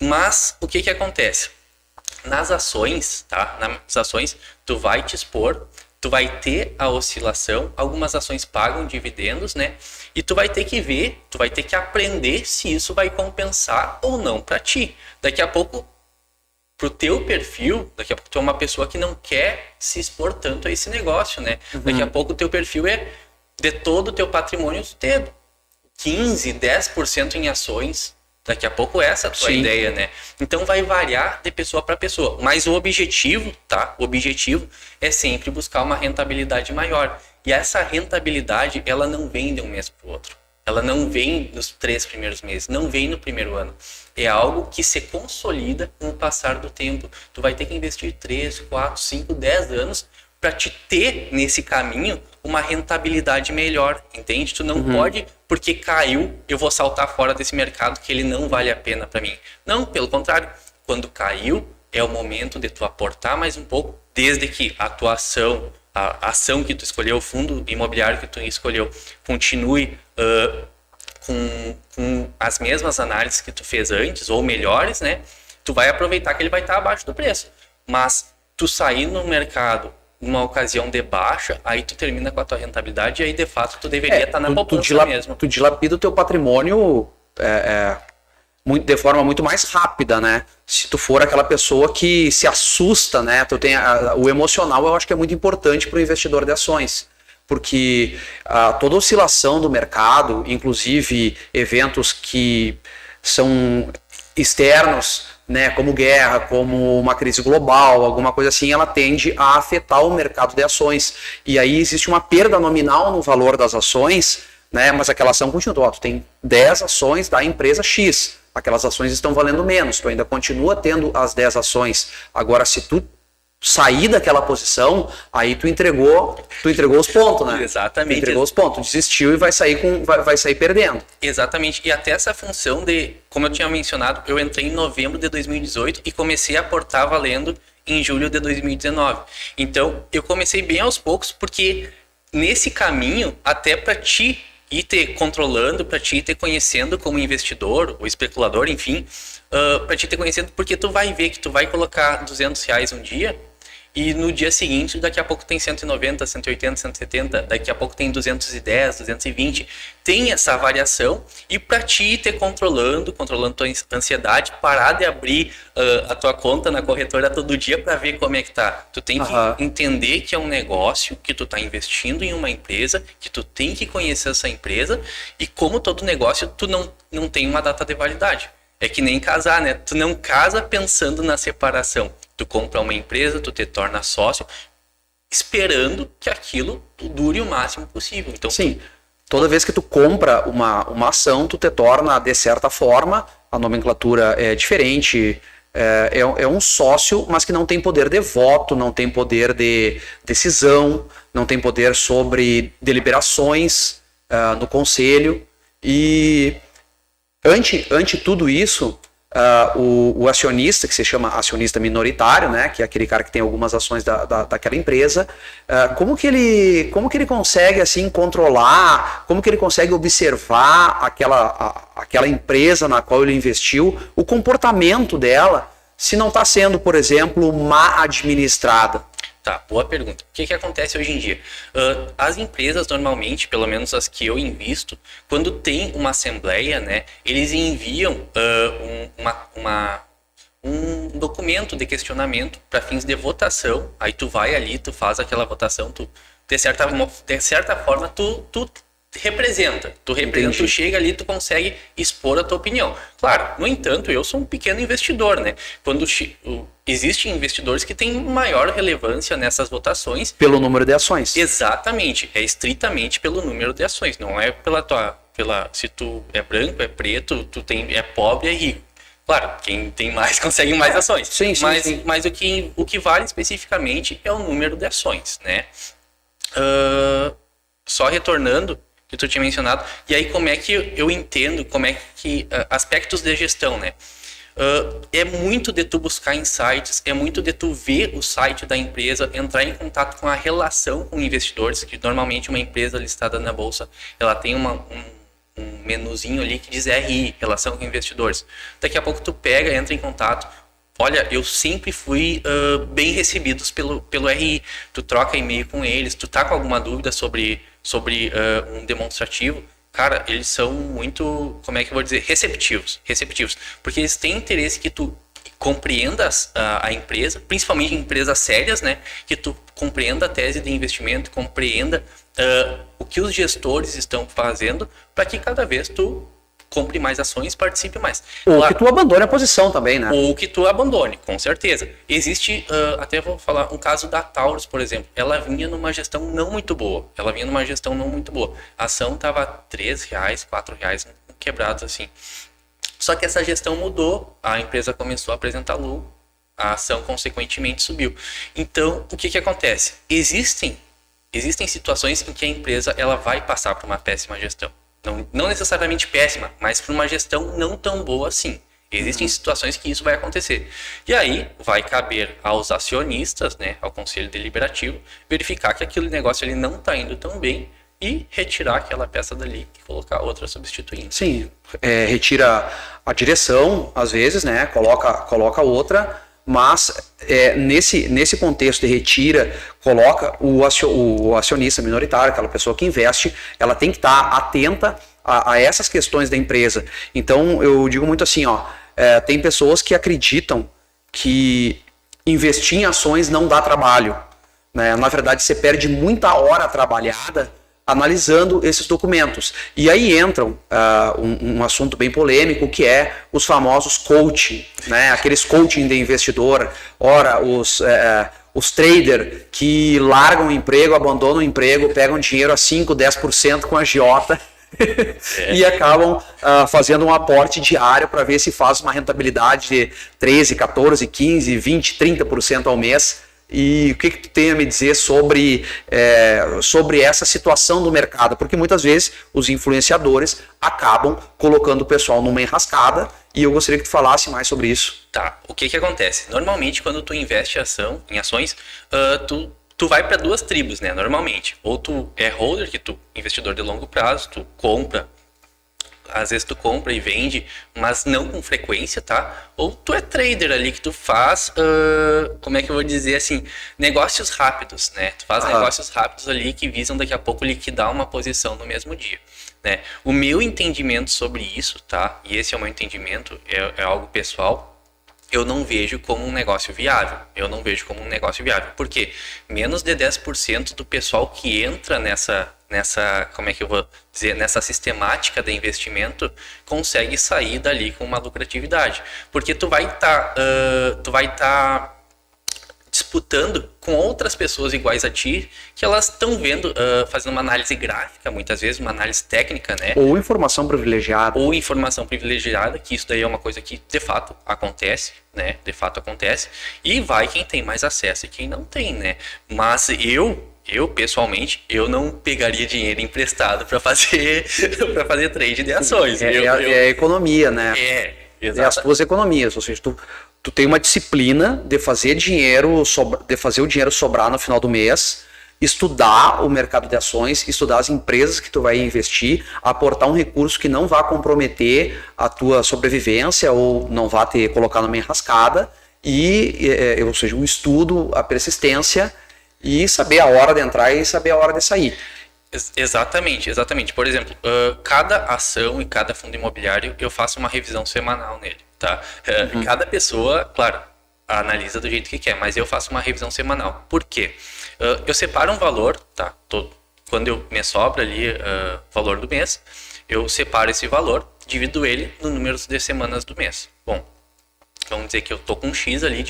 Mas o que acontece? Nas ações, tá? Nas ações, tu vai te expor, tu vai ter a oscilação, algumas ações pagam dividendos, né? E tu vai ter que ver, tu vai ter que aprender se isso vai compensar ou não para ti. Daqui a pouco, pro teu perfil, daqui a pouco tu é uma pessoa que não quer se expor tanto a esse negócio, né? Daqui a pouco o teu perfil é de todo o teu patrimônio ter 15, 10% em ações. Daqui a pouco essa é a tua ideia, né? Então vai variar de pessoa para pessoa. Mas o objetivo, tá? O objetivo é sempre buscar uma rentabilidade maior. E essa rentabilidade, ela não vem de um mês para o outro. Ela não vem nos 3 primeiros meses, não vem no primeiro ano. É algo que se consolida com o passar do tempo. Tu vai ter que investir 3, 4, 5, 10 anos para te ter nesse caminho uma rentabilidade melhor, entende? Tu não pode, porque caiu, eu vou saltar fora desse mercado que ele não vale a pena para mim. Não, pelo contrário. Quando caiu, é o momento de tu aportar mais um pouco, desde que a tua ação, a ação que tu escolheu, o fundo imobiliário que tu escolheu, continue com as mesmas análises que tu fez antes, ou melhores, né? Tu vai aproveitar que ele vai estar abaixo do preço. Mas tu sair no mercado numa ocasião de baixa, aí tu termina com a tua rentabilidade e aí de fato tu deveria estar na poupança mesmo. Tu dilapida o teu patrimônio de forma muito mais rápida, né? Se tu for aquela pessoa que se assusta, né? Tu tem o emocional, eu acho que é muito importante para o investidor de ações. Porque toda oscilação do mercado, inclusive eventos que são externos, né, como guerra, como uma crise global, alguma coisa assim, ela tende a afetar o mercado de ações. E aí existe uma perda nominal no valor das ações, né, mas aquela ação continua. Tu tem 10 ações da empresa X, aquelas ações estão valendo menos, tu ainda continua tendo as 10 ações. Agora, se tu sair daquela posição, aí tu entregou os pontos, né? Exatamente. Tu entregou os pontos, desistiu e vai sair perdendo. Exatamente. E até essa função de, como eu tinha mencionado, eu entrei em novembro de 2018 e comecei a aportar valendo em julho de 2019. Então, eu comecei bem aos poucos, porque nesse caminho, até para ti ir te controlando, para ti ir te conhecendo como investidor ou especulador, enfim, para ti te conhecendo, porque tu vai ver que tu vai colocar R$200 um dia, e no dia seguinte, daqui a pouco tem 190, 180, 170, daqui a pouco tem 210, 220. Tem essa variação e para ti ter controlando tua ansiedade, parar de abrir a tua conta na corretora todo dia para ver como é que tá. Tu tem que entender que é um negócio, que tu tá investindo em uma empresa, que tu tem que conhecer essa empresa e como todo negócio, tu não tem uma data de validade. É que nem casar, né? Tu não casa pensando na separação. Tu compra uma empresa, tu te torna sócio, esperando que aquilo dure o máximo possível. Então, sim, toda vez que tu compra uma ação, tu te torna, de certa forma, a nomenclatura é diferente, é um sócio, mas que não tem poder de voto, não tem poder de decisão, não tem poder sobre deliberações no conselho. E ante tudo isso, o acionista, que se chama acionista minoritário, né, que é aquele cara que tem algumas ações daquela empresa, como que ele consegue assim controlar, como que ele consegue observar aquela empresa na qual ele investiu, o comportamento dela, se não está sendo, por exemplo, mal administrada? Tá, boa pergunta. O que acontece hoje em dia? As empresas, normalmente, pelo menos as que eu invisto, quando tem uma assembleia, né, eles enviam um documento de questionamento para fins de votação. Aí tu vai ali, tu faz aquela votação, de certa forma, tu representa. Tu chega ali, tu consegue expor a tua opinião. Claro, no entanto, eu sou um pequeno investidor, né? Quando existem investidores que têm maior relevância nessas votações. Pelo número de ações. Exatamente. É estritamente pelo número de ações. Não é se tu é branco, é preto, é pobre, é rico. Claro, quem tem mais consegue mais ações. Sim. Mas o que vale especificamente é o número de ações, né? Só retornando que tu tinha mencionado, e aí como é que eu entendo, como é que aspectos de gestão, né? É muito de tu buscar insights, é muito de tu ver o site da empresa, entrar em contato com a relação com investidores, que normalmente uma empresa listada na bolsa, ela tem menuzinho ali que diz RI, relação com investidores. Daqui a pouco tu pega, entra em contato. Olha, eu sempre fui bem recebidos pelo RI. Tu troca e-mail com eles, tu tá com alguma dúvida sobre um demonstrativo. Cara, eles são muito, como é que eu vou dizer, receptivos. Porque eles têm interesse que tu compreendas a empresa, principalmente empresas sérias, né? Que tu compreenda a tese de investimento, compreenda o que os gestores estão fazendo para que cada vez tu compre mais ações, participe mais. Ou que tu abandone a posição também, né? Ou que tu abandone, com certeza. Existe, até vou falar, um caso da Taurus, por exemplo. Ela vinha numa gestão não muito boa. A ação estava R$3, R$4, quebrados assim. Só que essa gestão mudou, a empresa começou a apresentar lucro, a ação consequentemente subiu. Então, o que acontece? Existem situações em que a empresa ela vai passar por uma péssima gestão. Não necessariamente péssima, mas por uma gestão não tão boa assim. Existem situações que isso vai acontecer. E aí vai caber aos acionistas, né, ao conselho deliberativo, verificar que aquele negócio ele não está indo tão bem e retirar aquela peça dali e colocar outra substituindo. Sim, retira a direção, às vezes, né? Coloca outra, mas nesse contexto de retira, coloca o acionista minoritário, aquela pessoa que investe, ela tem que estar atenta a essas questões da empresa. Então, eu digo muito assim, tem pessoas que acreditam que investir em ações não dá trabalho, né? Na verdade, você perde muita hora trabalhada analisando esses documentos. E aí entram um assunto bem polêmico, que é os famosos coaching, né? Aqueles coaching de investidor, ora os traders que largam o emprego, abandonam o emprego, pegam dinheiro a 5, 10% com a agiota e acabam fazendo um aporte diário para ver se faz uma rentabilidade de 13, 14, 15, 20, 30% ao mês. E o que tu tem a me dizer sobre essa situação do mercado? Porque muitas vezes os influenciadores acabam colocando o pessoal numa enrascada, e eu gostaria que tu falasse mais sobre isso. Tá, o que acontece? Normalmente quando tu investe em ações, tu vai para duas tribos, né? Normalmente, ou tu é holder, que tu investidor de longo prazo, tu compra, às vezes tu compra e vende, mas não com frequência, tá? Ou tu é trader ali, que tu faz, como é que eu vou dizer assim, negócios rápidos, né? Tu faz negócios rápidos ali que visam daqui a pouco liquidar uma posição no mesmo dia, né? O meu entendimento sobre isso, tá? E esse é o meu entendimento, é algo pessoal. Eu não vejo como um negócio viável. Por quê? Menos de 10% do pessoal que entra nessa, como é que eu vou dizer, nessa sistemática de investimento consegue sair dali com uma lucratividade. Porque tu vai estar disputando com outras pessoas iguais a ti, que elas estão vendo, fazendo uma análise gráfica, muitas vezes uma análise técnica, né? Ou informação privilegiada, que isso daí é uma coisa que de fato acontece, né? E vai quem tem mais acesso e quem não tem, né? Mas eu pessoalmente, eu não pegaria dinheiro emprestado para fazer trade de ações. É a economia, né? Exato. É as tuas economias, ou seja, tu tem uma disciplina de fazer o dinheiro sobrar no final do mês, estudar o mercado de ações, estudar as empresas que tu vai investir, aportar um recurso que não vá comprometer a tua sobrevivência ou não vá te colocar numa enrascada, ou seja, um estudo, a persistência e saber a hora de entrar e saber a hora de sair. Exatamente. Por exemplo, cada ação e cada fundo imobiliário eu faço uma revisão semanal nele, tá? Cada pessoa, claro, analisa do jeito que quer, mas eu faço uma revisão semanal. Por quê? Eu separo um valor, tá? Quando me sobra ali o valor do mês, eu separo esse valor, divido ele no número de semanas do mês. Bom, vamos dizer que eu tô com X ali,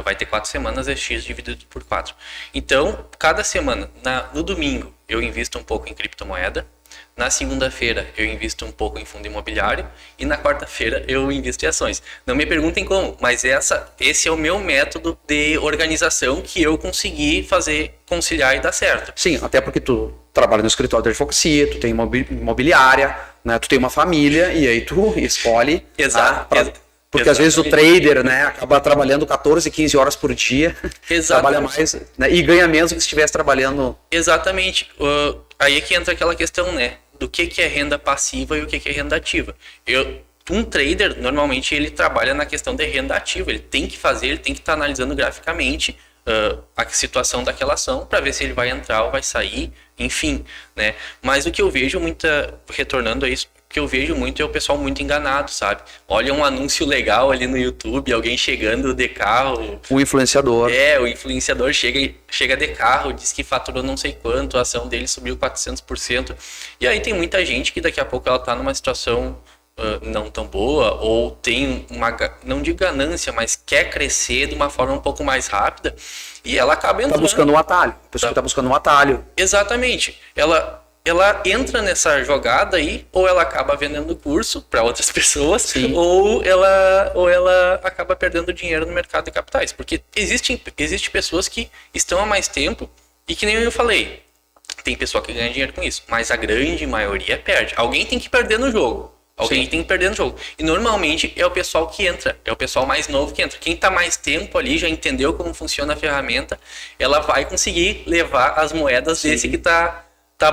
vai ter 4 semanas, é X dividido por 4. Então, cada semana, no domingo, eu invisto um pouco em criptomoeda, na segunda-feira eu invisto um pouco em fundo imobiliário e na quarta-feira eu invisto em ações. Não me perguntem como, mas esse é o meu método de organização que eu consegui conciliar e dar certo. Sim, até porque tu trabalha no escritório de advocacia, tu tem imobiliária, né, tu tem uma família e aí tu escolhe... Porque às vezes o trader, né, acaba trabalhando 14, 15 horas por dia, trabalha mais, né, e ganha menos que se estivesse trabalhando... Exatamente. Aí é que entra aquela questão, né, do que é renda passiva e o que é renda ativa. Um trader, normalmente, ele trabalha na questão de renda ativa. Ele tem que estar analisando graficamente a situação daquela ação para ver se ele vai entrar ou vai sair, enfim, né? Mas o que eu vejo retornando a isso, o que eu vejo muito é o pessoal muito enganado, sabe? Olha um anúncio legal ali no YouTube, alguém chegando de carro. O influenciador. O influenciador chega de carro, diz que faturou não sei quanto, a ação dele subiu 400%. E aí tem muita gente que daqui a pouco ela tá numa situação não tão boa, ou tem não digo ganância, mas quer crescer de uma forma um pouco mais rápida, e ela acaba entrando. Tá buscando um atalho. A pessoa que tá buscando um atalho. Exatamente. Ela entra nessa jogada aí, ou ela acaba vendendo curso para outras pessoas, ou ela acaba perdendo dinheiro no mercado de capitais. Porque existe pessoas que estão há mais tempo, e que nem eu falei, tem pessoa que ganha dinheiro com isso, mas a grande maioria perde. Alguém tem que perder no jogo. Alguém tem que perder no jogo. E normalmente é o pessoal que entra, é o pessoal mais novo que entra. Quem está mais tempo ali, já entendeu como funciona a ferramenta, ela vai conseguir levar as moedas desse que tá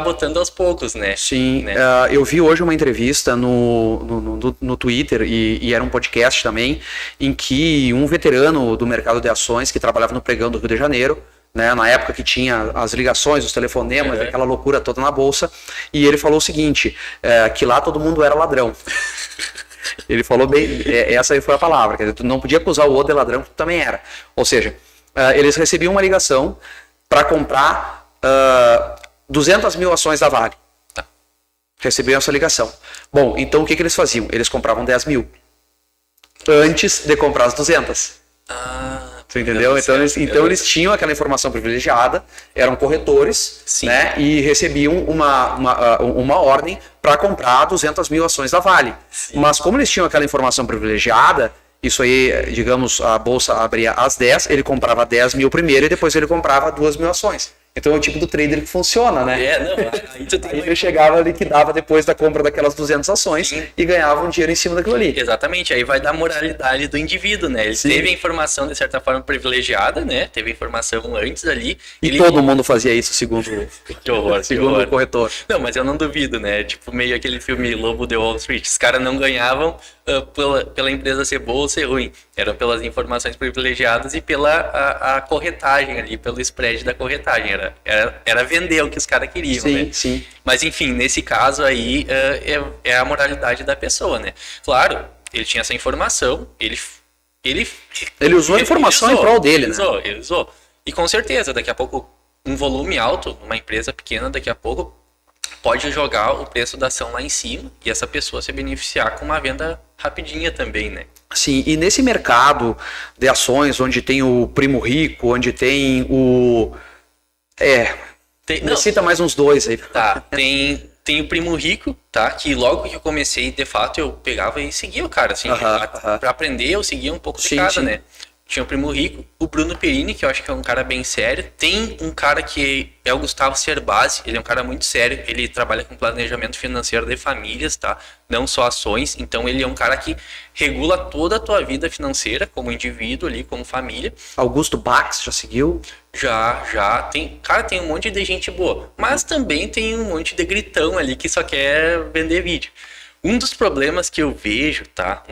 botando aos poucos, né? Sim, né? Eu vi hoje uma entrevista no Twitter e era um podcast também, em que um veterano do mercado de ações que trabalhava no pregão do Rio de Janeiro, né, na época que tinha as ligações, os telefonemas, aquela loucura toda na bolsa, e ele falou o seguinte, que lá todo mundo era ladrão. Ele falou bem, essa aí foi a palavra, quer dizer, tu não podia acusar o outro de ladrão, que tu também era. Ou seja, eles recebiam uma ligação para comprar 200 mil ações da Vale. Recebiam essa ligação. Bom, então o que eles faziam? Eles compravam 10 mil antes de comprar as 200. Você entendeu? Então eles tinham aquela informação privilegiada, eram corretores, né? E recebiam uma ordem para comprar 200 mil ações da Vale. Mas como eles tinham aquela informação privilegiada, isso aí, digamos, a bolsa abria às 10, ele comprava 10 mil primeiro e depois ele comprava 2 mil ações. Então é o tipo do trader que funciona, né? Aí ele chegava, liquidava depois da compra daquelas 200 ações e ganhava um dinheiro em cima daquilo ali. Exatamente, aí vai da moralidade do indivíduo, né? Ele teve a informação de certa forma privilegiada, né? Teve a informação antes ali. E todo mundo fazia isso, segundo o corretor. Não, mas eu não duvido, né? Tipo, meio aquele filme Lobo de Wall Street. Os caras não ganhavam pela empresa ser boa ou ser ruim. Eram pelas informações privilegiadas e pela a corretagem ali, pelo spread da corretagem. Era vender o que os caras queriam, né? Sim. Mas enfim, nesse caso aí é a moralidade da pessoa, né? Claro, ele tinha essa informação, ele usou a informação em prol dele, né? Ele usou. E com certeza, daqui a pouco, um volume alto, uma empresa pequena, daqui a pouco pode jogar o preço da ação lá em cima e essa pessoa se beneficiar com uma venda rapidinha também, né? Sim, e nesse mercado de ações, onde tem o primo rico, onde tem o... cita mais uns dois aí. Tá, tem o primo rico, tá? Que logo que eu comecei, de fato, eu pegava e seguia o cara, assim. Pra aprender, eu seguia um pouco de cada, né? Tinha o primo rico, o Bruno Perini, que eu acho que é um cara bem sério. Tem um cara que é o Gustavo Cerbasi, ele é um cara muito sério. Ele trabalha com planejamento financeiro de famílias, tá? Não só ações. Então ele é um cara que regula toda a tua vida financeira, como indivíduo ali, como família. Augusto Bax, já seguiu? Já. Tem um monte de gente boa. Mas também tem um monte de gritão ali que só quer vender vídeo. Um dos problemas que eu vejo, tá?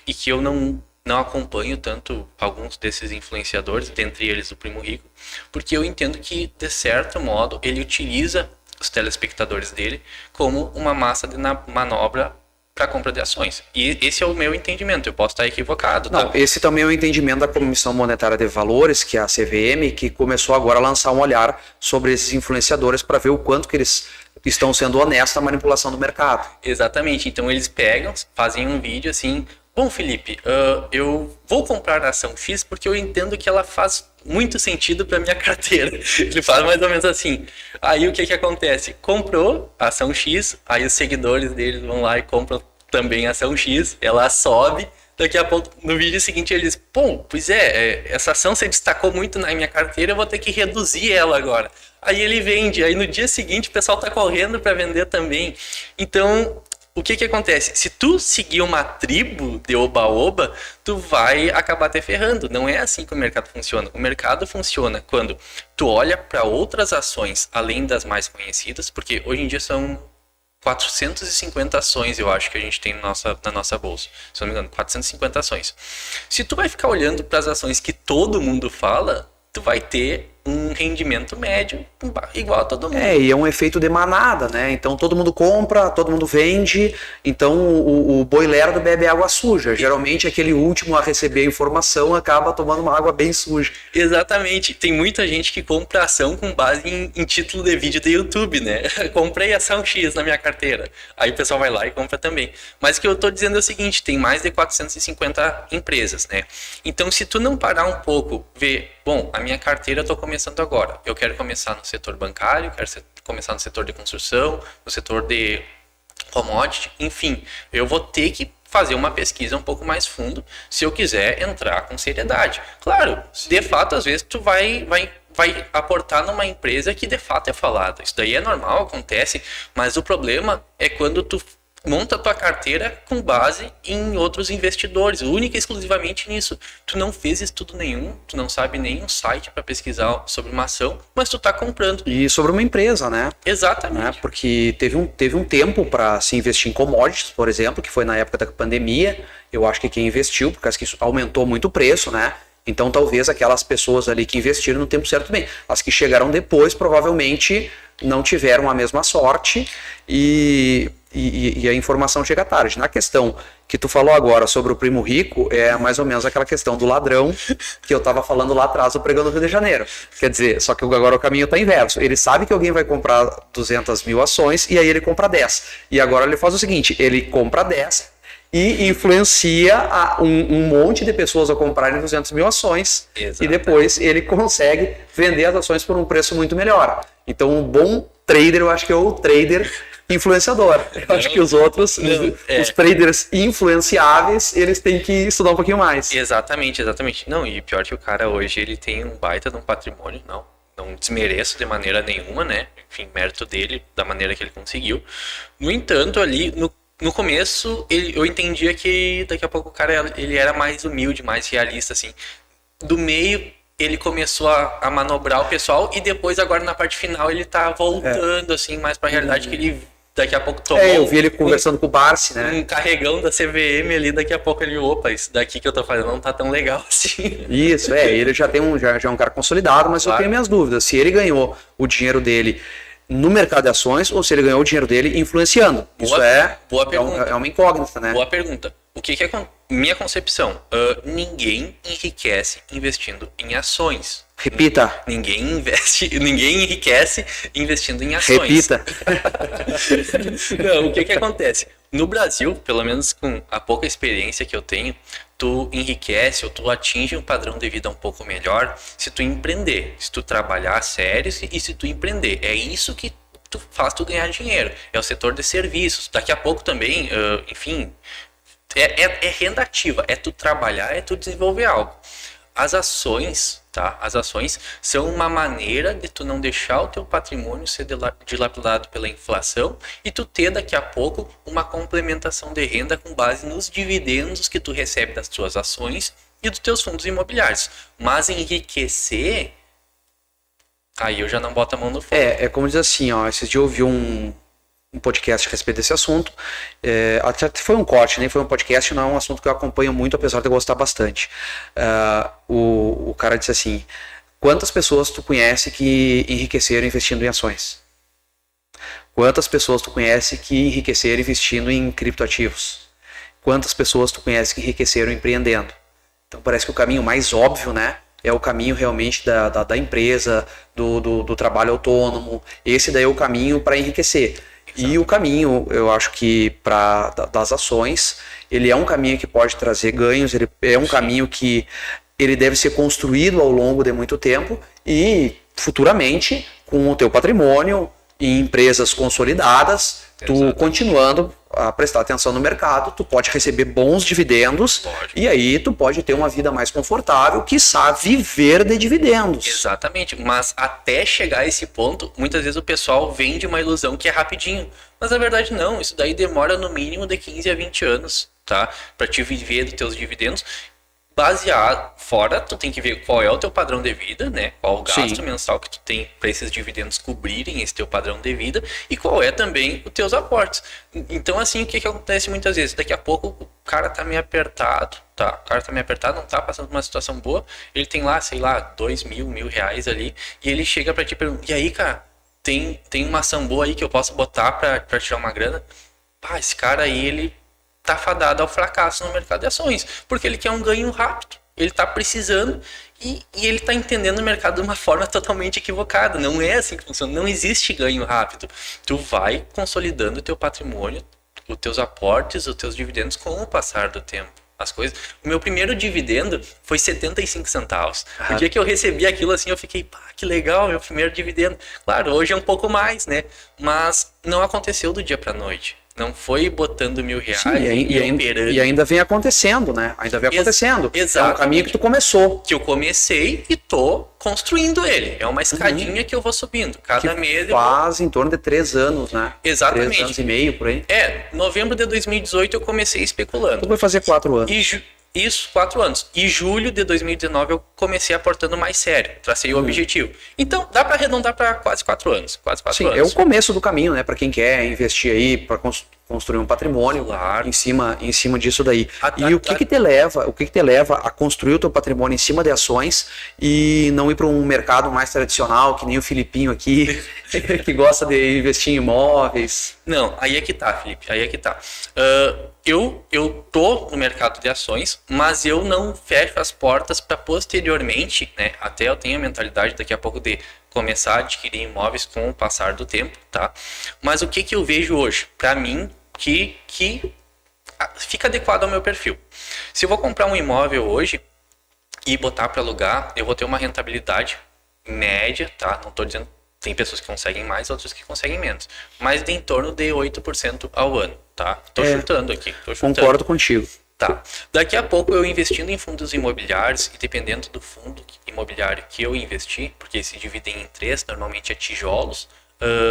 E que eu não acompanho tanto alguns desses influenciadores, dentre eles o Primo Rico, porque eu entendo que, de certo modo, ele utiliza os telespectadores dele como uma massa de manobra para compra de ações. E esse é o meu entendimento, eu posso estar equivocado. Tá? Não, esse também é o entendimento da Comissão Monetária de Valores, que é a CVM, que começou agora a lançar um olhar sobre esses influenciadores para ver o quanto que eles estão sendo honestos na manipulação do mercado. Exatamente, então eles pegam, fazem um vídeo assim: bom, Felipe, eu vou comprar a ação X porque eu entendo que ela faz muito sentido para minha carteira. Ele fala mais ou menos assim. Aí o que acontece? Comprou a ação X, aí os seguidores deles vão lá e compram também a ação X, ela sobe. Daqui a pouco, no vídeo seguinte, eles: bom, pois essa ação se destacou muito na minha carteira, eu vou ter que reduzir ela agora. Aí ele vende, aí no dia seguinte o pessoal tá correndo para vender também. Então, o que acontece? Se tu seguir uma tribo de oba-oba, tu vai acabar te ferrando. Não é assim que o mercado funciona. O mercado funciona quando tu olha para outras ações, além das mais conhecidas, porque hoje em dia são 450 ações, eu acho que a gente tem na nossa bolsa. Se eu não me engano, 450 ações. Se tu vai ficar olhando para as ações que todo mundo fala, tu vai ter um rendimento médio igual a todo mundo. E é um efeito de manada, né? Então todo mundo compra, todo mundo vende, então o boi lerdo bebe água suja. Geralmente aquele último a receber a informação acaba tomando uma água bem suja. Exatamente. Tem muita gente que compra ação com base em título de vídeo do YouTube, né? Comprei ação X na minha carteira. Aí o pessoal vai lá e compra também. Mas o que eu tô dizendo é o seguinte, tem mais de 450 empresas, né? Então se tu não parar um pouco, ver, bom, a minha carteira eu tô começando agora. Eu quero começar no setor bancário, quero começar no setor de construção, no setor de commodity, enfim. Eu vou ter que fazer uma pesquisa um pouco mais fundo se eu quiser entrar com seriedade. Claro, de fato, às vezes tu vai aportar numa empresa que de fato é falada. Isso daí é normal, acontece, mas o problema é quando tu monta a tua carteira com base em outros investidores, única e exclusivamente nisso. Tu não fez estudo nenhum, tu não sabe nenhum site para pesquisar sobre uma ação, mas tu tá comprando. E sobre uma empresa, né? Exatamente. Né? Porque teve um tempo para se investir em commodities, por exemplo, que foi na época da pandemia. Eu acho que quem investiu, porque acho que isso aumentou muito o preço, né? Então talvez aquelas pessoas ali que investiram no tempo certo bem. As que chegaram depois provavelmente não tiveram a mesma sorte e a informação chega tarde. Na questão que tu falou agora sobre o primo rico, é mais ou menos aquela questão do ladrão que eu estava falando lá atrás do Pregão do Rio de Janeiro. Quer dizer, só que agora o caminho está inverso. Ele sabe que alguém vai comprar 200 mil ações e aí ele compra 10. E agora ele faz o seguinte, ele compra 10 e influencia um monte de pessoas a comprarem 200 mil ações. Exato. E depois ele consegue vender as ações por um preço muito melhor. Então um bom trader, eu acho que é o trader influenciador. Eu acho que os outros, os traders influenciáveis, eles têm que estudar um pouquinho mais. Exatamente. Não, e pior que o cara hoje, ele tem um baita de um patrimônio, não desmereço de maneira nenhuma, né? Enfim, mérito dele, da maneira que ele conseguiu. No entanto, ali, no começo, eu entendia que daqui a pouco o cara ele era mais humilde, mais realista, assim. Do meio, ele começou a manobrar o pessoal e depois, agora na parte final, ele tá voltando, assim, mais pra realidade que ele daqui a pouco tomou. Eu vi ele conversando com o Barsi, né? Um carregão da CVM ali, daqui a pouco ele, opa, isso daqui que eu tô fazendo não tá tão legal assim. Isso, ele já é um cara consolidado, mas claro. Eu tenho minhas dúvidas. Se ele ganhou o dinheiro dele no mercado de ações ou se ele ganhou o dinheiro dele influenciando. Boa pergunta. É uma incógnita, né? Boa pergunta. O que é minha concepção? Ninguém enriquece investindo em ações. Repita. Ninguém enriquece investindo em ações. Repita. Não, o que acontece? No Brasil, pelo menos com a pouca experiência que eu tenho, tu enriquece ou tu atinge um padrão de vida um pouco melhor se tu empreender, se tu trabalhar sério e se tu empreender. É isso que tu faz tu ganhar dinheiro. É o setor de serviços. Daqui a pouco também, enfim, é renda ativa. É tu trabalhar, é tu desenvolver algo. As ações, tá? As ações são uma maneira de tu não deixar o teu patrimônio ser dilapidado pela inflação e tu ter daqui a pouco uma complementação de renda com base nos dividendos que tu recebe das tuas ações e dos teus fundos imobiliários. Mas enriquecer, aí eu já não boto a mão no fogo. É como diz assim, ó, esses dias eu ouvi um podcast a respeito desse assunto, até foi um corte, nem foi um podcast, não é um assunto que eu acompanho muito, apesar de eu gostar bastante. O cara disse assim, quantas pessoas tu conhece que enriqueceram investindo em ações? Quantas pessoas tu conhece que enriqueceram investindo em criptoativos? Quantas pessoas tu conhece que enriqueceram empreendendo? Então parece que o caminho mais óbvio, né, é o caminho realmente da empresa, do trabalho autônomo. Esse daí é o caminho para enriquecer. E o caminho, eu acho que das ações, ele é um caminho que pode trazer ganhos, ele é um caminho que ele deve ser construído ao longo de muito tempo e futuramente, com o teu patrimônio em empresas consolidadas, tu continuando a prestar atenção no mercado, tu pode receber bons dividendos e aí tu pode ter uma vida mais confortável, quiçá viver de dividendos. Exatamente, mas até chegar a esse ponto, muitas vezes o pessoal vende uma ilusão que é rapidinho, mas na verdade não, isso daí demora no mínimo de 15 a 20 anos, tá? Para te viver dos teus dividendos. baseado, fora, tu tem que ver qual é o teu padrão de vida, né? Qual o gasto Sim. mensal que tu tem para esses dividendos cobrirem esse teu padrão de vida e qual é também os teus aportes. Então, assim, o que acontece muitas vezes? Daqui a pouco o cara tá meio apertado, tá? O cara tá meio apertado, não tá passando por uma situação boa, ele tem lá, sei lá, 2.000, R$ 1.000 ali, e ele chega para ti e pergunta, e aí, cara, tem uma ação boa aí que eu posso botar para tirar uma grana? Pá, esse cara aí, ele tá fadado ao fracasso no mercado de ações, porque ele quer um ganho rápido, ele tá precisando e ele tá entendendo o mercado de uma forma totalmente equivocada. Não é assim que funciona, não existe ganho rápido. Tu vai consolidando o teu patrimônio, os teus aportes, os teus dividendos com o passar do tempo. As coisas. O meu primeiro dividendo foi 75 centavos. O dia que eu recebi aquilo assim, eu fiquei, pá, que legal, meu primeiro dividendo. Claro, hoje é um pouco mais, né? Mas não aconteceu do dia pra noite. Não foi botando R$ 1.000 Sim, e ainda vem acontecendo, né? Ainda vem acontecendo. Exatamente. É um caminho que tu começou. Que eu comecei e tô construindo ele. É uma escadinha que eu vou subindo. Cada mês eu vou... Faz em torno de 3 anos, né? Exatamente. 3 anos e meio, por aí. Novembro de 2018 eu comecei especulando. Tu vai fazer 4 anos. Isso, 4 anos. E julho de 2019 eu comecei aportando mais sério. Tracei o objetivo. Então, dá para arredondar para quase 4 anos. Quase 4 anos. É o começo do caminho, né? Para quem quer investir aí, para construir um patrimônio, claro, em cima disso daí. E o que te leva a construir o teu patrimônio em cima de ações e não ir para um mercado mais tradicional, que nem o Filipinho aqui, que gosta de investir em imóveis? Não, aí é que tá, Felipe, aí é que tá. Eu tô no mercado de ações, mas eu não fecho as portas para posteriormente, né? Até eu tenho a mentalidade daqui a pouco de começar a adquirir imóveis com o passar do tempo, tá? Mas o que eu vejo hoje, para mim, que fica adequado ao meu perfil. Se eu vou comprar um imóvel hoje e botar para alugar, eu vou ter uma rentabilidade média, tá? Não tô dizendo, tem pessoas que conseguem mais, outras que conseguem menos, mas de em torno de 8% ao ano, tá? Tô chutando aqui. Concordo contigo. Tá. Daqui a pouco eu investindo em fundos imobiliários e dependendo do fundo imobiliário que eu investi, porque se dividem em 3, normalmente é tijolos,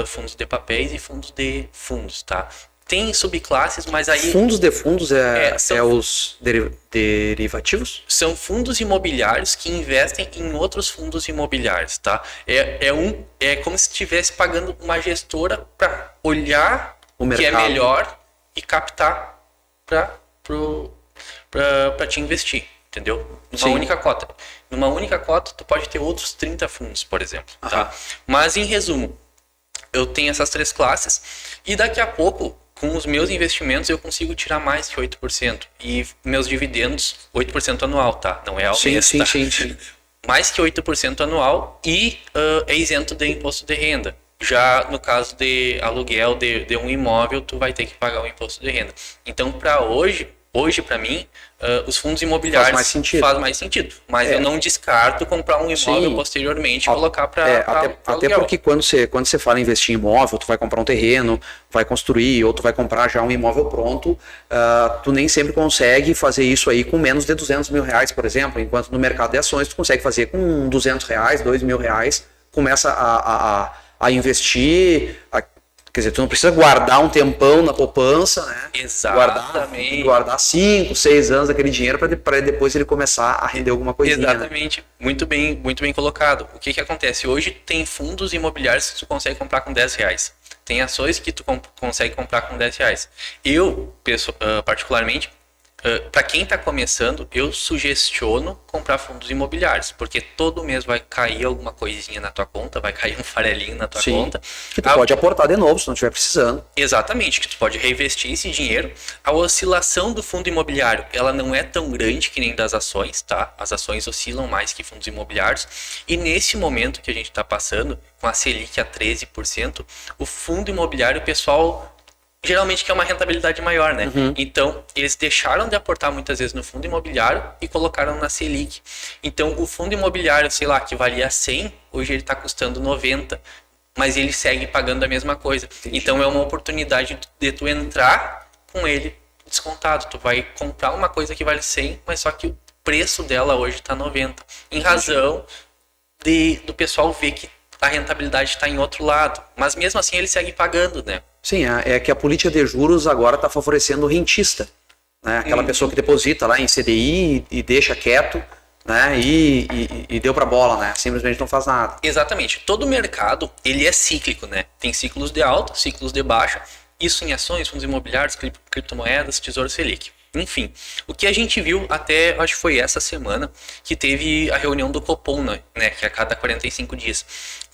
fundos de papéis e fundos de fundos, tá? Tem subclasses, mas aí... Fundos de fundos são os derivativos? São fundos imobiliários que investem em outros fundos imobiliários, tá? É como se estivesse pagando uma gestora para olhar o que é melhor e captar para te investir, entendeu? Numa única cota. Numa única cota, tu pode ter outros 30 fundos, por exemplo, tá? Mas, em resumo, eu tenho essas 3 classes e daqui a pouco, com os meus investimentos, eu consigo tirar mais que 8%. E meus dividendos, 8% anual, tá? Não é ao mês, sim, tá? sim. Mais que 8% anual e é isento de imposto de renda. Já no caso de aluguel de um imóvel, tu vai ter que pagar o imposto de renda. Então, para hoje para mim, os fundos imobiliários faz mais sentido. Mas eu não descarto comprar um imóvel posteriormente e colocar para até porque quando você fala em investir em imóvel, tu vai comprar um terreno, vai construir, ou tu vai comprar já um imóvel pronto, tu nem sempre consegue fazer isso aí com menos de R$200 mil, por exemplo, enquanto no mercado de ações tu consegue fazer com R$200, R$2.000, começa a investir... Quer dizer, tu não precisa guardar um tempão na poupança, né? Exatamente. Guardar 5, 6 anos daquele dinheiro para depois ele começar a render alguma coisinha. Exatamente. Né? Muito bem colocado. O que acontece? Hoje tem fundos imobiliários que tu consegue comprar com R$10. Tem ações que tu consegue comprar com R$10. Eu, particularmente, para quem está começando, eu sugestiono comprar fundos imobiliários, porque todo mês vai cair alguma coisinha na tua conta, vai cair um farelinho na tua conta. Que tu pode aportar de novo se não estiver precisando. Exatamente, que tu pode reinvestir esse dinheiro. A oscilação do fundo imobiliário, ela não é tão grande que nem das ações, tá? As ações oscilam mais que fundos imobiliários. E nesse momento que a gente está passando, com a Selic a 13%, o fundo imobiliário, o pessoal... geralmente quer uma rentabilidade maior, né? Então, eles deixaram de aportar muitas vezes no fundo imobiliário e colocaram na Selic. Então, o fundo imobiliário, sei lá, que valia 100, hoje ele está custando 90, mas ele segue pagando a mesma coisa. Entendi. Então, é uma oportunidade de tu entrar com ele descontado. Tu vai comprar uma coisa que vale 100, mas só que o preço dela hoje está 90. Em razão do pessoal ver que a rentabilidade está em outro lado. Mas mesmo assim, ele segue pagando, né? Sim, é que a política de juros agora está favorecendo o rentista. né? Aquela pessoa que deposita lá em CDI e deixa quieto, né? E deu pra bola, né? Simplesmente não faz nada. Exatamente. Todo mercado, ele é cíclico, né? Tem ciclos de alta, ciclos de baixa. Isso em ações, fundos imobiliários, criptomoedas, Tesouro Selic. Enfim, o que a gente viu até, acho que foi essa semana, que teve a reunião do Copom, né? Que é a cada 45 dias.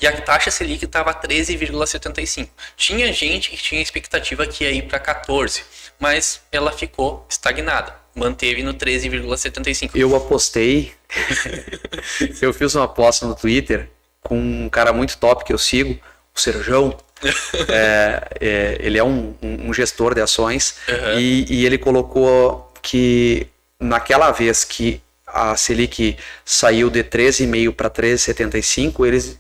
E a taxa Selic estava 13,75. Tinha gente que tinha expectativa que ia ir para 14, mas ela ficou estagnada. Manteve no 13,75. Eu apostei, eu fiz uma aposta no Twitter com um cara muito top que eu sigo, o Serjão. Ele é um gestor de ações. Uhum. E ele colocou que naquela vez que a Selic saiu de 13,5 para 13,75,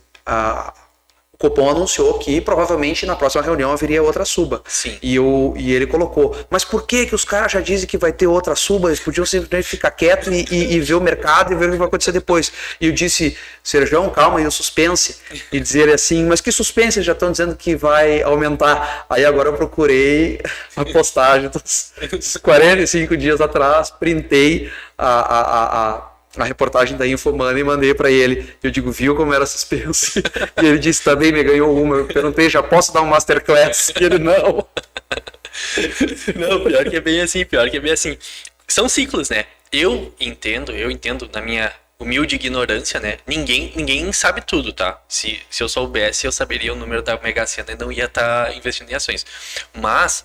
o Copom anunciou que provavelmente na próxima reunião haveria outra suba. Sim. E ele colocou, mas por que os caras já dizem que vai ter outra suba? Eles podiam simplesmente ficar quietos e ver o mercado e ver o que vai acontecer depois. E eu disse, Serjão, calma, e o suspense. E dizer assim, mas que suspense? Eles já estão dizendo que vai aumentar. Aí agora eu procurei a postagem dos 45 dias atrás, printei a reportagem da Infomoney e mandei pra ele. Eu digo, viu como era suspense? E ele disse, também me ganhou uma. Eu perguntei, já posso dar um masterclass? E ele, não. Não, pior que é bem assim, São ciclos, né? Eu entendo na minha humilde ignorância, né? Ninguém sabe tudo, tá? Se eu soubesse, eu saberia o número da Mega Sena e não ia estar investindo em ações. Mas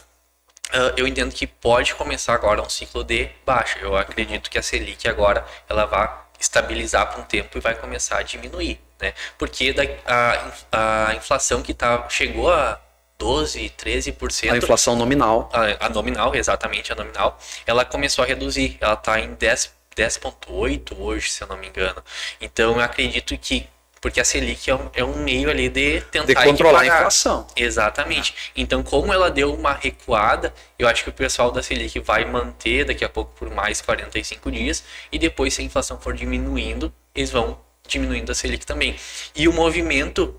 eu entendo que pode começar agora um ciclo de baixa. Eu acredito que a Selic agora ela vai estabilizar por um tempo e vai começar a diminuir, né? Porque a inflação que chegou a 12%, 13%. A inflação nominal. A nominal, exatamente, a nominal. Ela começou a reduzir. Ela está em 10,8 hoje, se eu não me engano. Então eu acredito que porque a Selic é um meio ali de tentar controlar a inflação. Exatamente. Então, como ela deu uma recuada, eu acho que o pessoal da Selic vai manter daqui a pouco por mais 45 dias. E depois, se a inflação for diminuindo, eles vão diminuindo a Selic também. E o movimento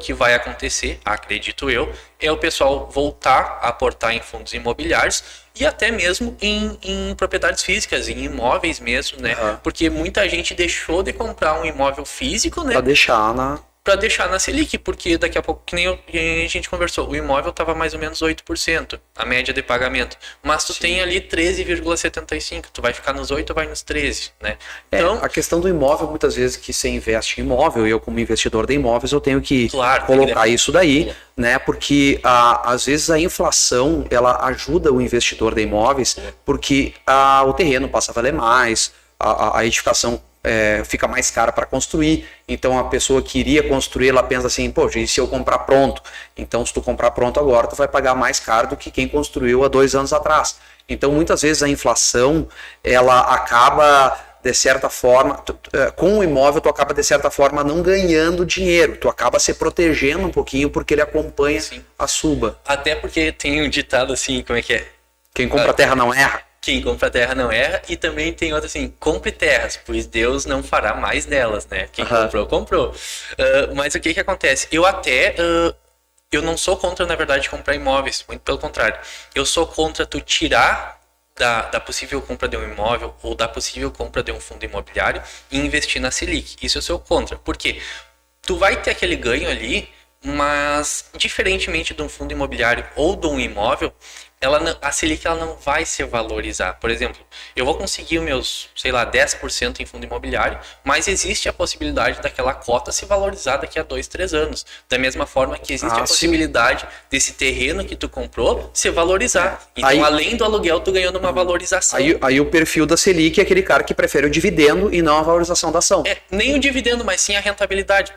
que vai acontecer, acredito eu, é o pessoal voltar a aportar em fundos imobiliários e até mesmo em propriedades físicas, em imóveis mesmo, né? Uhum. Porque muita gente deixou de comprar um imóvel físico, né? Para deixar na Selic, porque daqui a pouco, que nem a gente conversou, o imóvel estava mais ou menos 8%, a média de pagamento, mas tu tem ali 13,75%, tu vai ficar nos 8 ou vai nos 13%, né? Então, a questão do imóvel, muitas vezes que você investe em imóvel, eu como investidor de imóveis, eu tenho que colocar isso daí, né? Porque às vezes a inflação, ela ajuda o investidor de imóveis, porque o terreno passa a valer mais, a edificação fica mais cara para construir, então a pessoa que iria construir, ela pensa assim, poxa, e se eu comprar pronto? Então se tu comprar pronto agora, tu vai pagar mais caro do que quem construiu há 2 anos atrás. Então muitas vezes a inflação, ela acaba, de certa forma, com o imóvel tu acaba de certa forma não ganhando dinheiro, tu acaba se protegendo um pouquinho porque ele acompanha a suba. Até porque tem um ditado assim, como é que é? Quem compra terra não erra. Quem compra terra não erra, e também tem outra assim, compre terras, pois Deus não fará mais delas, né? Quem comprou. Mas o que acontece? Eu não sou contra, na verdade, comprar imóveis, muito pelo contrário. Eu sou contra tu tirar da possível compra de um imóvel ou da possível compra de um fundo imobiliário e investir na Selic. Isso eu sou contra. Por quê? Tu vai ter aquele ganho ali, mas diferentemente de um fundo imobiliário ou de um imóvel, a Selic ela não vai se valorizar. Por exemplo, eu vou conseguir os meus, 10% em fundo imobiliário, mas existe a possibilidade daquela cota se valorizar daqui a 2, 3 anos. Da mesma forma que existe a possibilidade desse terreno que tu comprou se valorizar. Então, além do aluguel, tu ganhando uma valorização. Aí o perfil da Selic é aquele cara que prefere o dividendo e não a valorização da ação. Nem o dividendo, mas sim a rentabilidade.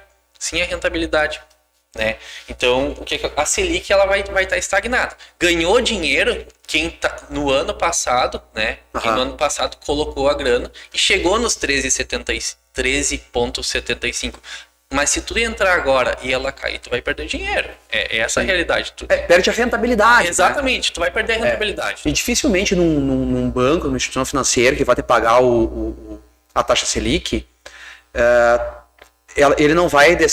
Né? Então, a Selic ela vai estar estagnada. Ganhou dinheiro quem tá no ano passado, né? Quem no ano passado colocou a grana e chegou nos 13,75. Mas se tu entrar agora e ela cair, tu vai perder dinheiro. É essa a realidade. Perde a rentabilidade. Exatamente, né? Tu vai perder a rentabilidade. E dificilmente num banco, numa instituição financeira que vai te pagar a taxa Selic, ele não vai ter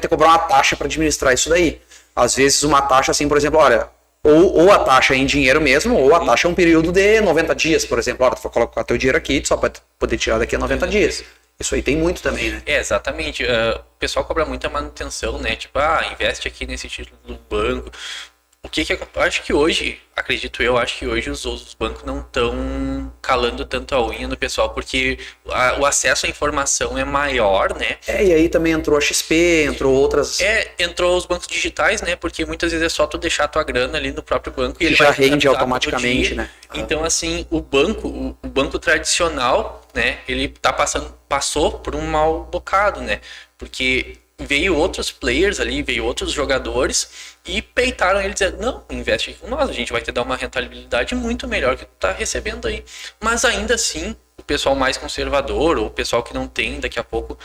que cobrar uma taxa para administrar isso daí. Às vezes uma taxa assim, por exemplo, olha, Ou a taxa é em dinheiro mesmo, ou a taxa é um período de 90 dias, por exemplo. Olha, tu vai colocar teu dinheiro aqui, tu só vai poder tirar daqui a 90 dias. Isso aí tem muito também, né? Exatamente. O pessoal cobra muita manutenção, né? Tipo, investe aqui nesse título do banco. Eu acho que hoje, acho que hoje os bancos não estão calando tanto a unha no pessoal, porque o acesso à informação é maior, né? E aí também entrou a XP, entrou outras... Entrou os bancos digitais, né? Porque muitas vezes é só tu deixar a tua grana ali no próprio banco e ele já vai rende automaticamente, né? Então, assim, o banco tradicional, né? Ele passou por um mau bocado, né? Porque veio outros players ali, veio outros jogadores e peitaram ele dizendo, não, investe aqui com nós, a gente vai te dar uma rentabilidade muito melhor que tu tá recebendo aí. Mas ainda assim, o pessoal mais conservador, ou o pessoal que não tem daqui a pouco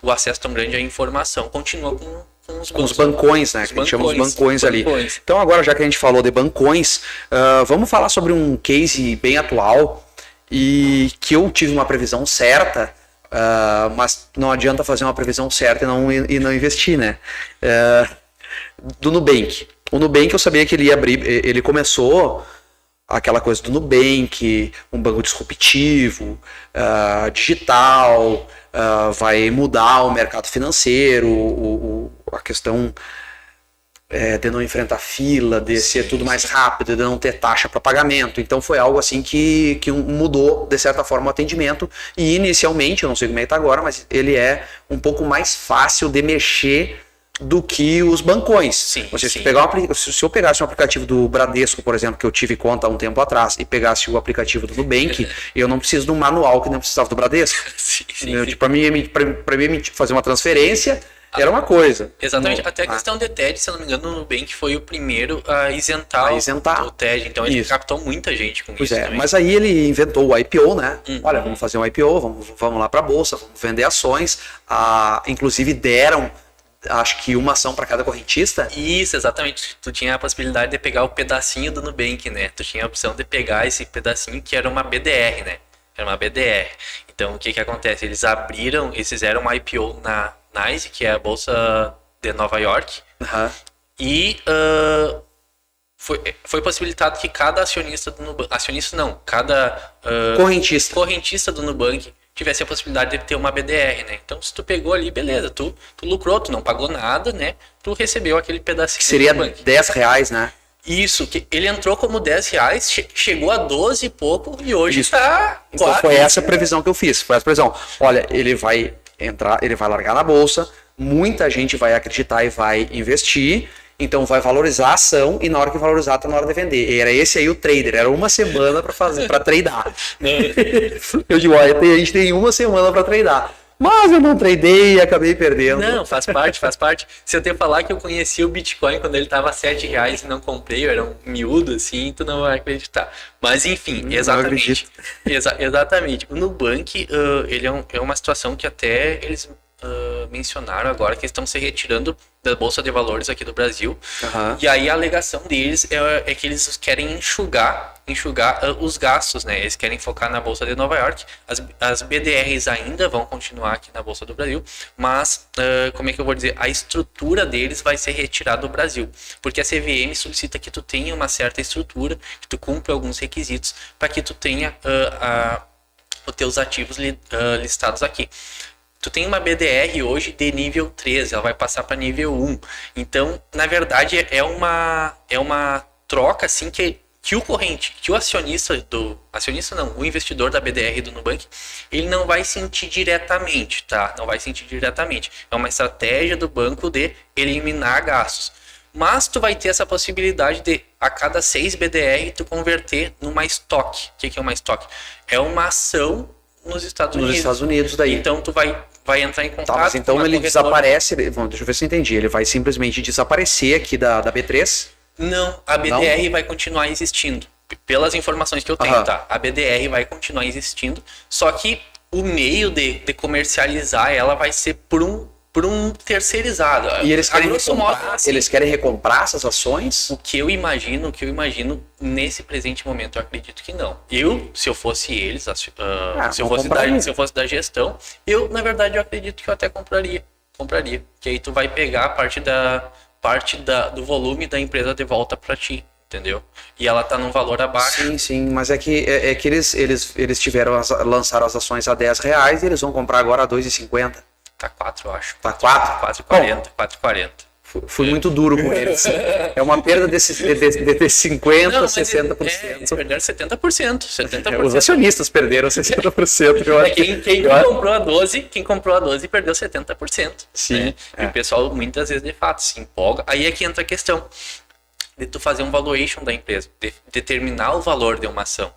o acesso tão grande à informação, continua com os bancões, né? Que a gente chama os bancões ali. Então agora, já que a gente falou de bancões, vamos falar sobre um case bem atual e que eu tive uma previsão certa, mas não adianta fazer uma previsão certa e não investir, né? Do Nubank. O Nubank, eu sabia que ele ia abrir, ele começou aquela coisa do Nubank, um banco disruptivo, digital, vai mudar o mercado financeiro, a questão de não enfrentar fila, de ser tudo mais rápido, de não ter taxa para pagamento. Então foi algo assim que mudou, de certa forma, o atendimento. E inicialmente, eu não sei como é que está agora, mas ele é um pouco mais fácil de mexer do que os bancões. Sim. Se eu pegasse um aplicativo do Bradesco, por exemplo, que eu tive conta há um tempo atrás, e pegasse o aplicativo do Nubank, eu não preciso de um manual que não precisava do Bradesco. Sim. Tipo, para mim fazer uma transferência era uma coisa. Exatamente. Até a questão de TED, se eu não me engano, o Nubank foi o primeiro a isentar o TED. Então ele captou muita gente com isso também. Mas aí ele inventou o IPO, né? Olha, vamos fazer um IPO, vamos lá para a bolsa, vamos vender ações. Inclusive deram, acho que uma ação para cada correntista. Isso, exatamente. Tu tinha a possibilidade de pegar o pedacinho do Nubank, né? Tu tinha a opção de pegar esse pedacinho que era uma BDR, né? Era uma BDR. Então o que acontece? Eles fizeram um IPO na NYSE, que é a bolsa de Nova York. E foi possibilitado que cada acionista do Nubank, cada correntista do Nubank tivesse a possibilidade de ter uma BDR, né? Então, se tu pegou ali, beleza, tu lucrou, tu não pagou nada, né? Tu recebeu aquele pedacinho. Que seria R$10, né? Isso, que ele entrou como R$10, chegou a 12 e pouco e hoje está... Então foi essa a previsão que eu fiz. Foi essa previsão. Olha, ele vai entrar, ele vai largar na bolsa, muita gente vai acreditar e vai investir, então vai valorizar a ação e na hora que valorizar tá na hora de vender. E era esse aí o trader, era uma semana para tradar. Eu digo, olha, a gente tem uma semana para tradar. Mas eu não tradei e acabei perdendo. Não, faz parte. Se eu te falar que eu conheci o Bitcoin quando ele tava R$7 e não comprei, eu era um miúdo assim, tu não vai acreditar. Mas enfim, exatamente. Exatamente. O Nubank, ele é uma situação que até eles mencionaram agora que estão se retirando da Bolsa de Valores aqui do Brasil. E aí a alegação deles é que eles querem enxugar os gastos, né? Eles querem focar na Bolsa de Nova York. As BDRs ainda vão continuar aqui na Bolsa do Brasil, mas, como é que eu vou dizer? A estrutura deles vai ser retirada do Brasil, porque a CVM solicita que tu tenha uma certa estrutura, que tu cumpra alguns requisitos para que tu tenha os teus ativos listados aqui. Tu tem uma BDR hoje de nível 13, ela vai passar para nível 1. Então, na verdade, é uma troca assim que o o investidor da BDR do Nubank, ele não vai sentir diretamente, tá? Não vai sentir diretamente. É uma estratégia do banco de eliminar gastos. Mas tu vai ter essa possibilidade de, a cada 6 BDR, tu converter numa estoque. O que é uma estoque? É uma ação nos Estados Unidos daí. Então tu vai entrar em contato. Mas então ele desaparece. Deixa eu ver se eu entendi. Ele vai simplesmente desaparecer aqui da B3? Não, a BDR vai continuar existindo. Pelas informações que eu tenho, tá? A BDR vai continuar existindo, só que o meio de comercializar ela vai ser por um terceirizado. E eles querem recomprar essas ações? O que eu imagino, nesse presente momento, eu acredito que não. Se eu fosse eles, se eu fosse da gestão, na verdade, eu acredito que eu até compraria. Que aí tu vai pegar a parte parte do volume da empresa de volta para ti, entendeu? E ela tá num valor abaixo. Sim, mas é que eles lançaram as ações a R$10 e eles vão comprar agora a 2,50. Tá 4, eu acho. Tá 4? 4,40. Fui muito duro com eles. É uma perda de 50%, Não, 60%. Perderam 70%. Os acionistas perderam 60%. Quem comprou a 12 perdeu 70%. Sim. Né? E o pessoal muitas vezes de fato se empolga. Aí é que entra a questão de tu fazer um valuation da empresa, de determinar o valor de uma ação.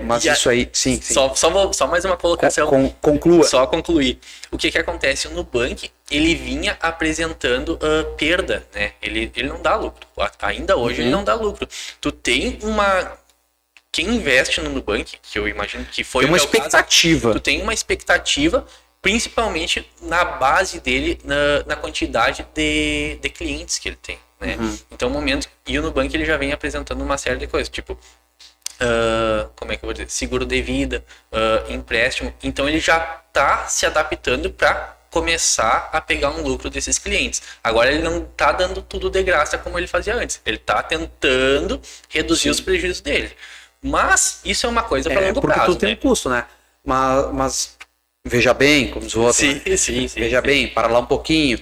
Mas isso aí, sim. Só mais uma colocação. Conclua. Só concluir. O que acontece? O Nubank, ele vinha apresentando perda, né? Ele não dá lucro. Ainda hoje ele não dá lucro. Tu tem Quem investe no Nubank, que eu imagino que foi uma expectativa. Caso, tu tem uma expectativa, principalmente na base dele, na quantidade de clientes que ele tem, né? Então, o momento... E o Nubank, ele já vem apresentando uma série de coisas, tipo... como é que eu vou dizer? Seguro de vida, empréstimo. Então ele já está se adaptando para começar a pegar um lucro desses clientes. Agora ele não está dando tudo de graça como ele fazia antes. Ele está tentando reduzir os prejuízos dele. Mas isso é uma coisa para longo prazo. Porque tudo tem um custo, né? Mas veja bem, como os outros. Sim. Veja bem, para lá um pouquinho.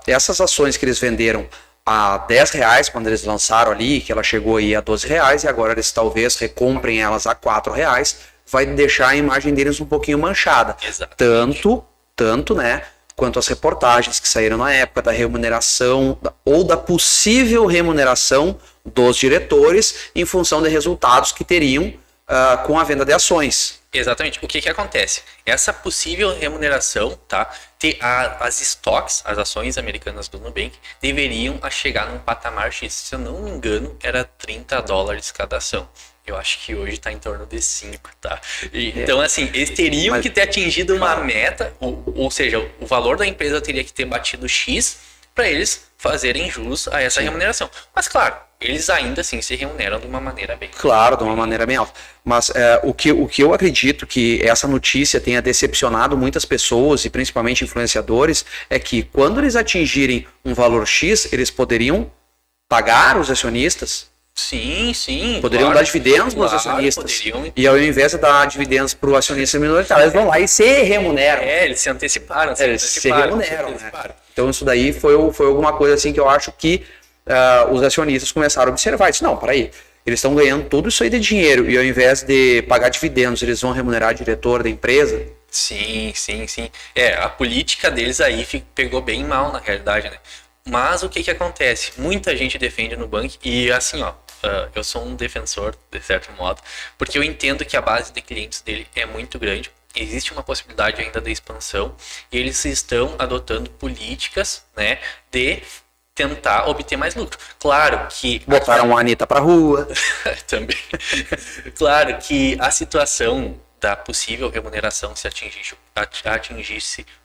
Essas ações que eles venderam a R$10 quando eles lançaram ali, que ela chegou aí a R$12 e agora eles talvez recomprem elas a R$4, vai deixar a imagem deles um pouquinho manchada. Tanto, né, quanto as reportagens que saíram na época da remuneração ou da possível remuneração dos diretores em função de resultados que teriam com a venda de ações. Exatamente. O que acontece? Essa possível remuneração, tá? As stocks, as ações americanas do Nubank, deveriam chegar num patamar X. Se eu não me engano, era $30 cada ação. Eu acho que hoje está em torno de 5, tá? Então, assim, eles teriam que ter atingido uma meta, ou seja, o valor da empresa teria que ter batido X para eles fazerem jus a essa remuneração. Mas, claro, eles ainda assim se remuneram de uma maneira bem... Claro, de uma maneira bem alta. Mas o que eu acredito que essa notícia tenha decepcionado muitas pessoas, e principalmente influenciadores, é que quando eles atingirem um valor X, eles poderiam pagar os acionistas. Sim. Poderiam dar dividendos para os acionistas. E ao invés de dar dividendos para o acionista minoritário, eles vão lá e se remuneram. Eles se anteciparam. Eles se remuneram. Né? Então isso daí foi alguma coisa assim que eu acho que os acionistas começaram a observar. Disse, não, peraí, eles estão ganhando tudo isso aí de dinheiro e ao invés de pagar dividendos, eles vão remunerar o diretor da empresa? Sim. A política deles aí pegou bem mal, na realidade, né? Mas o que acontece? Muita gente defende o Nubank e assim, eu sou um defensor, de certo modo, porque eu entendo que a base de clientes dele é muito grande. Existe uma possibilidade ainda de expansão e eles estão adotando políticas, né, de tentar obter mais lucro. Claro que... Botaram a Anitta pra rua. Também. Claro que a situação da possível remuneração se atingisse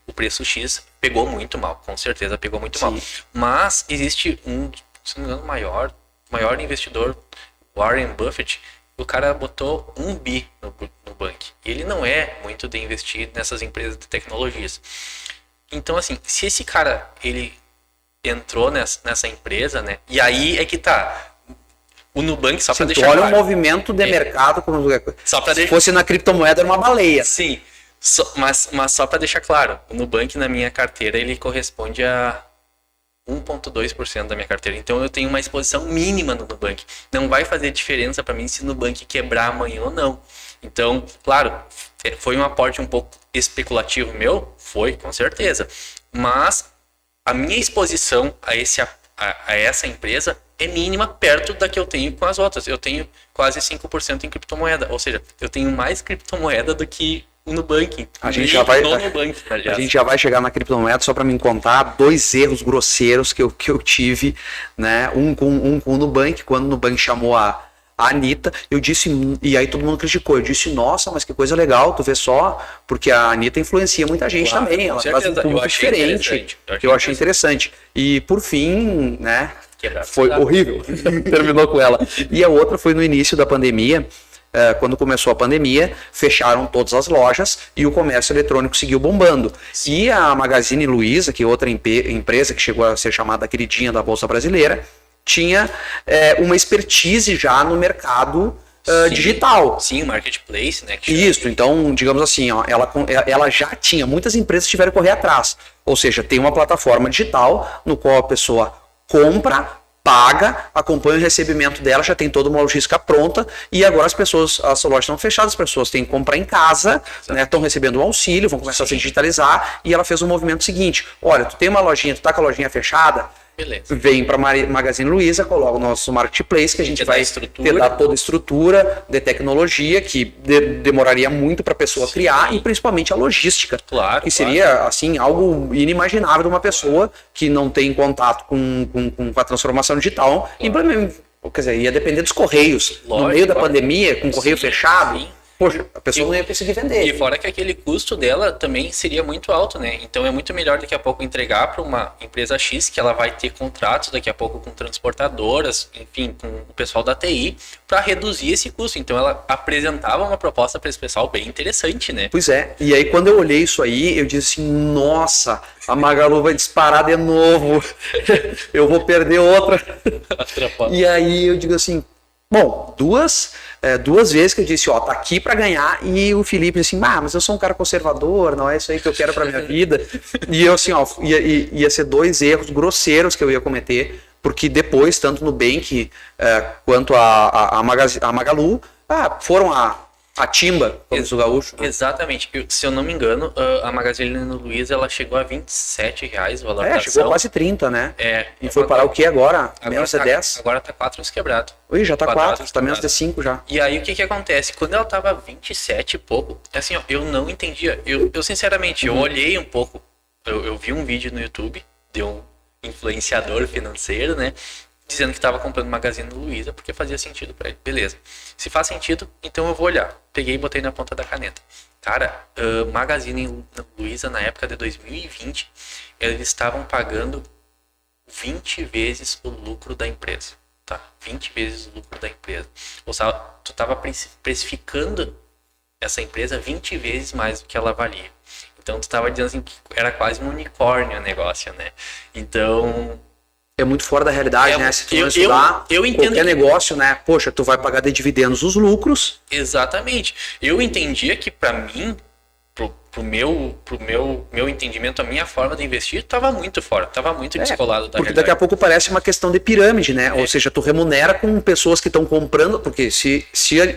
o preço X pegou muito mal, com certeza pegou muito mal. Mas existe se não me engano, maior investidor, Warren Buffett, o cara botou 1 bi no Nubank. E ele não é muito de investir nessas empresas de tecnologias. Então, assim, se esse cara, ele entrou nessa empresa, né? E aí é que tá. O Nubank, só para deixar claro. Olha o movimento de mercado. Só pra se fosse na criptomoeda, era uma baleia. Sim, mas só para deixar claro, o Nubank na minha carteira, ele corresponde a 1,2% da minha carteira. Então eu tenho uma exposição mínima no Nubank. Não vai fazer diferença para mim se o Nubank quebrar amanhã ou não. Então, claro, foi um aporte um pouco especulativo meu? Foi, com certeza. Mas a minha exposição a essa empresa é mínima perto da que eu tenho com as outras. Eu tenho quase 5% em criptomoeda. Ou seja, eu tenho mais criptomoeda do que o Nubank. A gente já vai chegar na criptomoeda, só para me contar 2 erros grosseiros que eu tive, né? Um com o Nubank, quando o Nubank chamou a Anitta, eu disse, e aí todo mundo criticou, eu disse, nossa, mas que coisa legal, tu vê só, porque a Anitta influencia muita gente também, ela traz um público diferente, que eu achei interessante. E por fim, né, foi horrível, terminou com ela. E a outra foi no início da pandemia, quando começou a pandemia, fecharam todas as lojas e o comércio eletrônico seguiu bombando. E a Magazine Luiza, que é outra empresa que chegou a ser chamada queridinha da Bolsa Brasileira, tinha uma expertise já no mercado digital. Sim, o marketplace, né? Isso, então, digamos assim, ó, ela já tinha, muitas empresas tiveram que correr atrás. Ou seja, tem uma plataforma digital no qual a pessoa compra, paga, acompanha o recebimento dela, já tem toda uma logística pronta e agora as lojas estão fechadas, as pessoas têm que comprar em casa, né, estão recebendo um auxílio, vão começar a se digitalizar e ela fez um movimento seguinte, olha, tu tem uma lojinha, tu tá com a lojinha fechada, beleza. Vem para Magazine Luiza, coloca o nosso marketplace, que a gente vai dar toda a estrutura de tecnologia, que demoraria muito para a pessoa criar, e principalmente a logística. Claro. Que seria, assim, algo inimaginável de uma pessoa que não tem contato com a transformação digital. Claro. Quer dizer, ia depender dos correios. Lógico, no meio da pandemia, com o correio fechado. Sim. Poxa, a pessoa não ia conseguir vender. E fora que aquele custo dela também seria muito alto, né? Então é muito melhor daqui a pouco entregar para uma empresa X, que ela vai ter contratos daqui a pouco com transportadoras, enfim, com o pessoal da TI, para reduzir esse custo. Então ela apresentava uma proposta para esse pessoal bem interessante, né? Pois é. E aí quando eu olhei isso aí, eu disse assim, nossa, a Magalu vai disparar de novo. Eu vou perder outra. E aí eu digo assim, bom, duas vezes que eu disse, ó, tá aqui para ganhar, e o Felipe disse assim, mas eu sou um cara conservador, não é isso aí que eu quero para minha vida. E eu assim, ó, ia ser 2 erros grosseiros que eu ia cometer, porque depois, tanto no Nubank quanto a Magalu, foram a timba, como diz o gaúcho. Exatamente. Se eu não me engano, a Magazine Luiza, ela chegou a R$27 o valor da ação. Chegou a quase 30, né? E foi parar o que agora? Menos de 10? Agora tá 4 uns quebrados. Ui, já tá 4, tá menos de 5 já. E aí o que acontece? Quando ela tava 27 e pouco, assim, ó, eu não entendia. Eu sinceramente, eu olhei um pouco, eu vi um vídeo no YouTube de um influenciador financeiro, né? Dizendo que estava comprando Magazine Luiza porque fazia sentido para ele. Beleza. Se faz sentido, então eu vou olhar. Peguei e botei na ponta da caneta. Cara, Magazine Luiza na época de 2020, eles estavam pagando 20 vezes o lucro da empresa. Tá? 20 vezes o lucro da empresa. Ou seja, tu estava precificando essa empresa 20 vezes mais do que ela valia. Então tu estava dizendo assim que era quase um unicórnio o negócio, né? Então... é muito fora da realidade, né? Se tu não estudar qualquer negócio, né? Poxa, tu vai pagar de dividendos os lucros. Exatamente. Eu entendia que para mim, pro meu entendimento, a minha forma de investir estava muito fora, estava muito descolado da realidade. Porque daqui a pouco parece uma questão de pirâmide, né? Ou seja, tu remunera com pessoas que estão comprando, porque se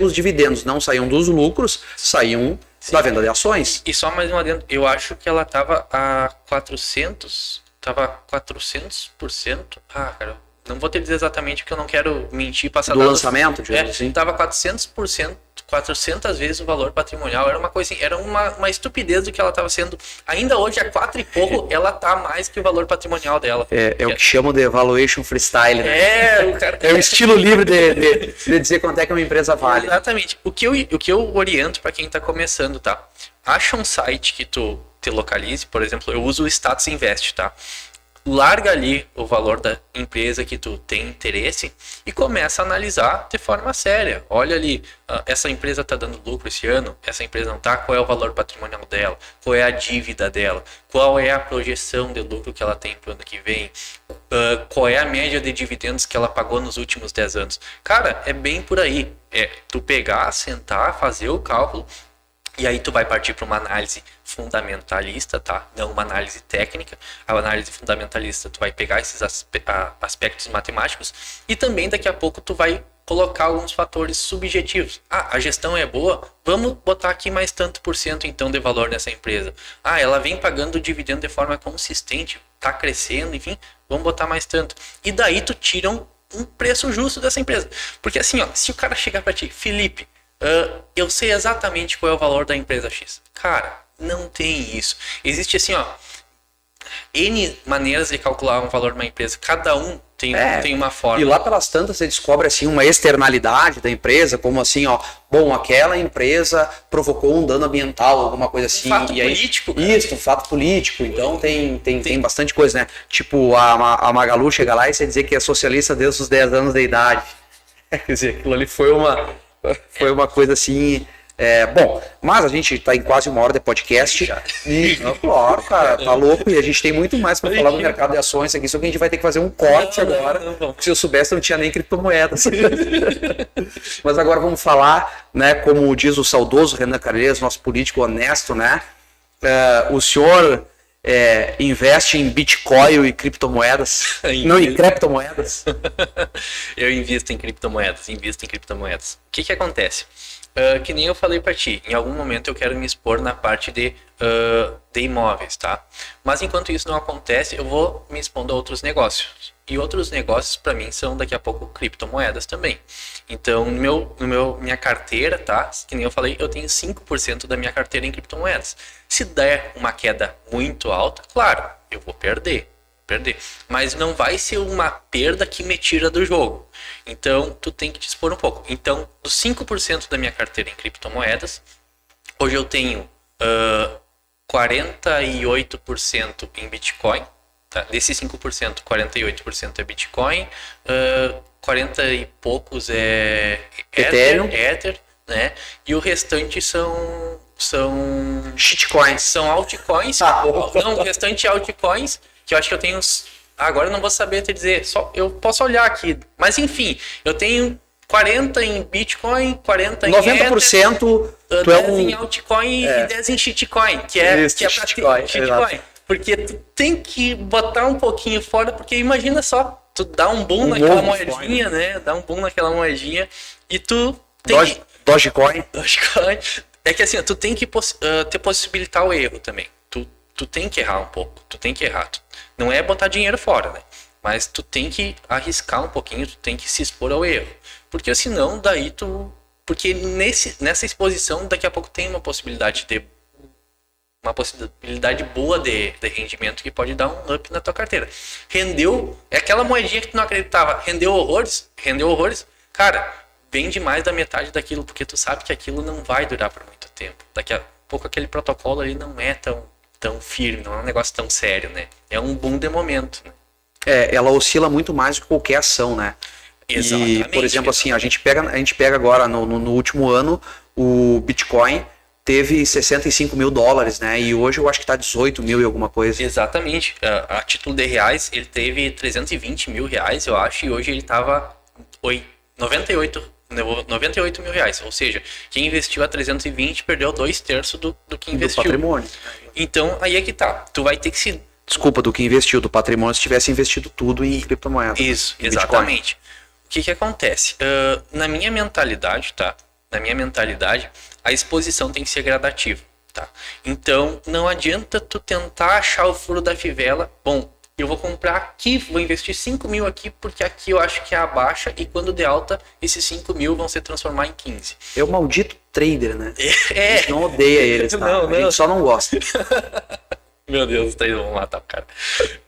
os dividendos não saíam dos lucros, saíam da venda de ações. E só mais uma dentro, eu acho que ela estava a 400%. Tava 400%. Cara, não vou te dizer exatamente porque eu não quero mentir, passar do lançamento, digamos assim. Tava 400%, 400 vezes o valor patrimonial. Era uma coisa assim, era uma estupidez do que ela tava sendo. Ainda hoje, a 4 e pouco, ela tá mais que o valor patrimonial dela. É o que chamam de valuation freestyle, né? O cara... é o estilo livre de dizer quanto é que uma empresa vale. Exatamente. O que eu oriento para quem tá começando, tá? Acha um site que tu te localize, por exemplo, eu uso o Status Invest, tá? Larga ali o valor da empresa que tu tem interesse e começa a analisar de forma séria. Olha ali, essa empresa tá dando lucro esse ano, essa empresa não tá, qual é o valor patrimonial dela, qual é a dívida dela, qual é a projeção de lucro que ela tem pro ano que vem, qual é a média de dividendos que ela pagou nos últimos 10 anos. Cara, é bem por aí. É tu pegar, sentar, fazer o cálculo. E aí tu vai partir para uma análise fundamentalista, tá? Não uma análise técnica. A análise fundamentalista, tu vai pegar esses aspectos matemáticos e também daqui a pouco tu vai colocar alguns fatores subjetivos. A gestão é boa, vamos botar aqui mais tanto por cento então de valor nessa empresa. Ela vem pagando o dividendo de forma consistente, tá crescendo, enfim, vamos botar mais tanto. E daí tu tira um preço justo dessa empresa. Porque assim, ó, se o cara chegar para ti, Felipe, eu sei exatamente qual é o valor da empresa X. Cara, não tem isso. Existe assim, ó, N maneiras de calcular um valor de uma empresa. Cada um tem uma forma. E lá pelas tantas você descobre assim uma externalidade da empresa, como assim, ó, bom, aquela empresa provocou um dano ambiental, alguma coisa assim. Fato e aí, político. Cara. Isso, um fato político. Então tem bastante coisa, né? Tipo, a Magalu chega lá e você dizer que é socialista desde os 10 anos de idade. Quer dizer, aquilo ali foi Foi uma coisa assim. Bom, mas a gente tá em quase 1 hora de podcast. Claro, cara, tá louco. E a gente tem muito mais para falar do mercado de ações aqui, só que a gente vai ter que fazer um corte agora. Se eu soubesse, não tinha nem criptomoedas. Mas agora vamos falar, né? Como diz o saudoso Renan Calheiros, nosso político honesto, né? O senhor investe em Bitcoin e criptomoedas? Não, em criptomoedas? Eu invisto em criptomoedas, O que acontece? Que nem eu falei para ti, em algum momento eu quero me expor na parte de imóveis, tá? Mas enquanto isso não acontece, eu vou me expondo a outros negócios. E outros negócios para mim são daqui a pouco criptomoedas também. Então, minha carteira, tá? Que nem eu falei, eu tenho 5% da minha carteira em criptomoedas. Se der uma queda muito alta, claro, eu vou perder. Mas não vai ser uma perda que me tira do jogo. Então, tu tem que te expor um pouco. Então, dos 5% da minha carteira em criptomoedas, hoje eu tenho 48% em Bitcoin. Tá? Desses 5%, 48% é Bitcoin, 40 e poucos é Ether, né? E o restante são shitcoins. São altcoins. Não, o restante é altcoins, que eu acho que eu tenho agora eu não vou saber te dizer, só eu posso olhar aqui. Mas enfim, eu tenho 40 em Bitcoin, 40 em 90% Ether, 10 em altcoin e 10 em shitcoin, que é shitcoin. Porque tu tem que botar um pouquinho fora, porque imagina só, tu dá um boom naquela moedinha, né? Dá um boom naquela moedinha e tu tem Dogecoin. É que assim, tu tem que te possibilitar o erro também. Tu tem que errar um pouco, não é botar dinheiro fora, né? Mas tu tem que arriscar um pouquinho, tu tem que se expor ao erro. Porque senão daí porque nessa exposição daqui a pouco tem uma possibilidade boa de rendimento que pode dar um up na tua carteira. Rendeu, é aquela moedinha que tu não acreditava, rendeu horrores, cara, vende mais da metade daquilo, porque tu sabe que aquilo não vai durar por muito tempo. Daqui a pouco aquele protocolo ali não é tão firme, não é um negócio tão sério, né? É um boom de momento, né? Ela oscila muito mais do que qualquer ação, né? Exatamente. E, por exemplo, assim, a gente pega agora no último ano o Bitcoin teve 65 mil dólares, né? E hoje eu acho que tá 18 mil e alguma coisa. Exatamente. A título de reais, ele teve 320 mil reais, eu acho, e hoje ele tava 98 mil reais. Ou seja, quem investiu a 320 perdeu 2/3 do que investiu. Do patrimônio. Então, aí é que tá. Tu vai ter que se... Desculpa, do que investiu, do patrimônio, se tivesse investido tudo em criptomoedas. Isso, exatamente. O que acontece? Na minha mentalidade, tá? A exposição tem que ser gradativa, tá? Então, não adianta tu tentar achar o furo da fivela. Bom, eu vou comprar aqui, vou investir 5 mil aqui, porque aqui eu acho que é a baixa, e quando der alta, esses 5 mil vão se transformar em 15. É o maldito trader, né? A gente não odeia eles, tá? A gente só não gosta. Meu Deus, os traders vão matar o cara.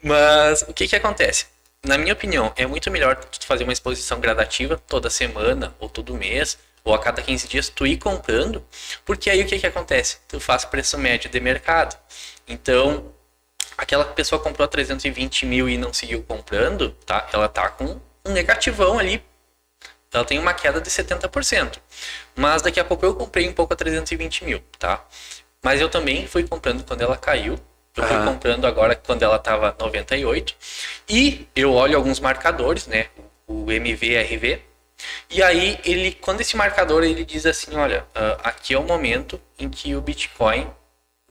Mas, o que acontece? Na minha opinião, é muito melhor tu fazer uma exposição gradativa toda semana, ou todo mês, ou a cada 15 dias, tu ir comprando, porque aí o que acontece? Tu faz preço médio de mercado. Então, aquela pessoa comprou a 320 mil e não seguiu comprando, tá? Ela tá com um negativão ali. Ela tem uma queda de 70%. Mas daqui a pouco eu comprei um pouco a 320 mil, tá? Mas eu também fui comprando quando ela caiu. Eu fui comprando agora quando ela tava 98. E eu olho alguns marcadores, né? O MVRV. E aí, quando esse marcador ele diz assim, olha, aqui é o momento em que o Bitcoin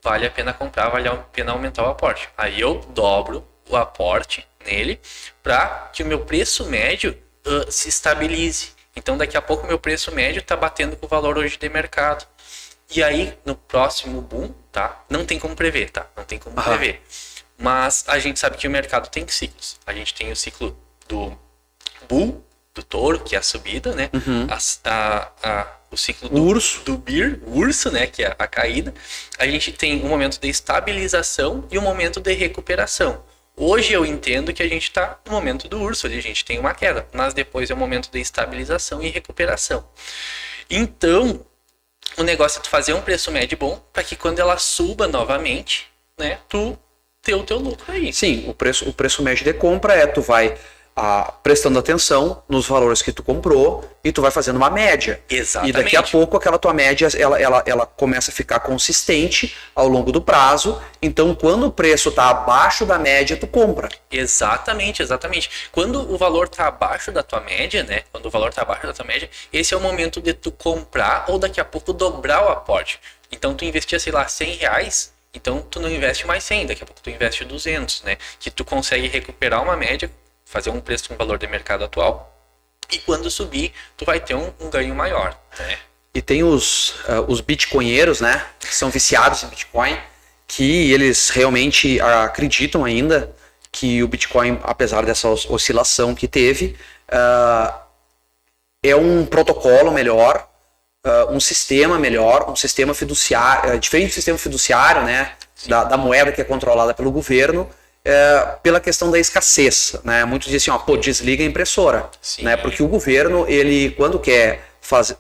vale a pena comprar, vale a pena aumentar o aporte. Aí eu dobro o aporte nele para que o meu preço médio se estabilize. Então daqui a pouco o meu preço médio está batendo com o valor hoje de mercado. E aí no próximo boom, tá? Não tem como prever, tá? Não tem como prever. Mas a gente sabe que o mercado tem ciclos. A gente tem o ciclo do bull, do touro, que é a subida, né? O ciclo do urso, o urso, né, que é a caída. A gente tem um momento de estabilização e um momento de recuperação. Hoje eu entendo que a gente está no momento do urso, ali a gente tem uma queda, mas depois é o momento de estabilização e recuperação. Então, o negócio é tu fazer um preço médio bom para que quando ela suba novamente, né, tu ter o teu lucro aí. Sim, o preço médio de compra tu vai prestando atenção nos valores que tu comprou e tu vai fazendo uma média. Exatamente. E daqui a pouco aquela tua média ela começa a ficar consistente ao longo do prazo. Então, quando o preço está abaixo da média, tu compra. Exatamente. Quando o valor está abaixo da tua média, né? Quando o valor está abaixo da tua média, esse é o momento de tu comprar ou daqui a pouco dobrar o aporte. Então, tu investia, sei lá, R$100, então tu não investe mais 100, daqui a pouco tu investe 200, né? Que tu consegue recuperar uma média, fazer um preço com o valor de mercado atual, e quando subir, tu vai ter um ganho maior, né? E tem os bitcoinheiros, né, que são viciados em Bitcoin, que eles realmente acreditam ainda que o Bitcoin, apesar dessa oscilação que teve, é um protocolo melhor, um sistema melhor, um sistema fiduciário, diferente do sistema fiduciário, né, da moeda que é controlada pelo governo, pela questão da escassez, né? Muitos dizem assim, desliga a impressora, né? Porque o governo, ele quando quer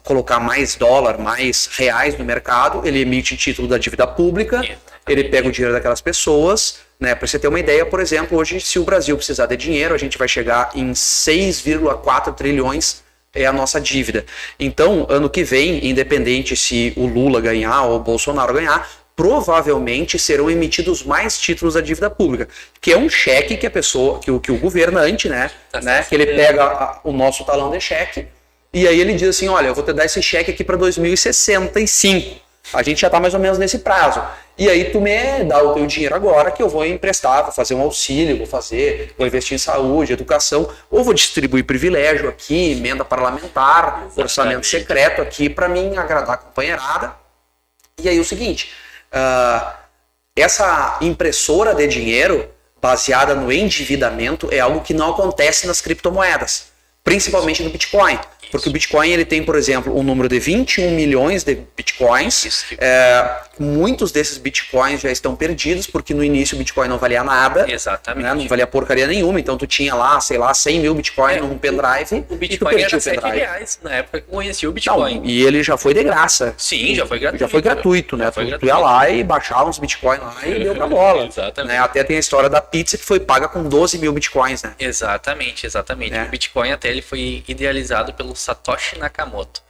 colocar mais dólar, mais reais no mercado, ele emite título da dívida pública, ele pega o dinheiro daquelas pessoas, né? Para você ter uma ideia, por exemplo, hoje se o Brasil precisar de dinheiro, a gente vai chegar em 6,4 trilhões é a nossa dívida. Então, ano que vem, independente se o Lula ganhar ou o Bolsonaro ganhar, provavelmente serão emitidos mais títulos da dívida pública, que é um cheque que a pessoa, que o governante, né, que ele pega o nosso talão de cheque e aí ele diz assim, olha, eu vou te dar esse cheque aqui para 2065. A gente já está mais ou menos nesse prazo. E aí tu me dá o teu dinheiro agora que eu vou emprestar, vou fazer um auxílio, vou investir em saúde, educação, ou vou distribuir privilégio aqui, emenda parlamentar, orçamento secreto aqui para mim agradar a companheirada. E aí o seguinte, essa impressora de dinheiro baseada no endividamento é algo que não acontece nas criptomoedas, principalmente no Bitcoin. Porque o Bitcoin ele tem, por exemplo, um número de 21 milhões de Bitcoins. Muitos desses Bitcoins já estão perdidos, porque no início o Bitcoin não valia nada. Exatamente. Né? Não valia porcaria nenhuma. Então tu tinha lá, sei lá, 100 mil Bitcoin num pendrive. O Bitcoin era R$7 na época que eu conheci o Bitcoin. Não, e ele já foi de graça. Sim, já foi gratuito. Já foi gratuito, né? Tu ia lá e baixava uns Bitcoin lá e deu pra bola. Exatamente. Né? Até tem a história da pizza que foi paga com 12 mil Bitcoins, né? Exatamente. O Bitcoin até ele foi idealizado pelo Satoshi Nakamoto.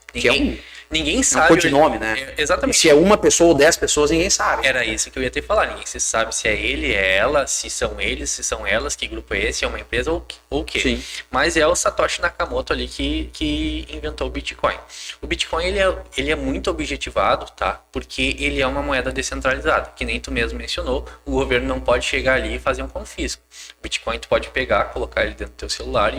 Ninguém sabe. É um codinome, né? Exatamente. E se é uma pessoa ou 10 pessoas, ninguém sabe. Era isso que eu ia ter que falar. Ninguém se sabe se é ele, é ela, se são eles, se são elas, que grupo é esse, é uma empresa ou o quê. Sim. Mas é o Satoshi Nakamoto ali que inventou o Bitcoin. O Bitcoin ele é muito objetivado, tá? Porque ele é uma moeda descentralizada. Que nem tu mesmo mencionou, o governo não pode chegar ali e fazer um confisco. O Bitcoin tu pode pegar, colocar ele dentro do teu celular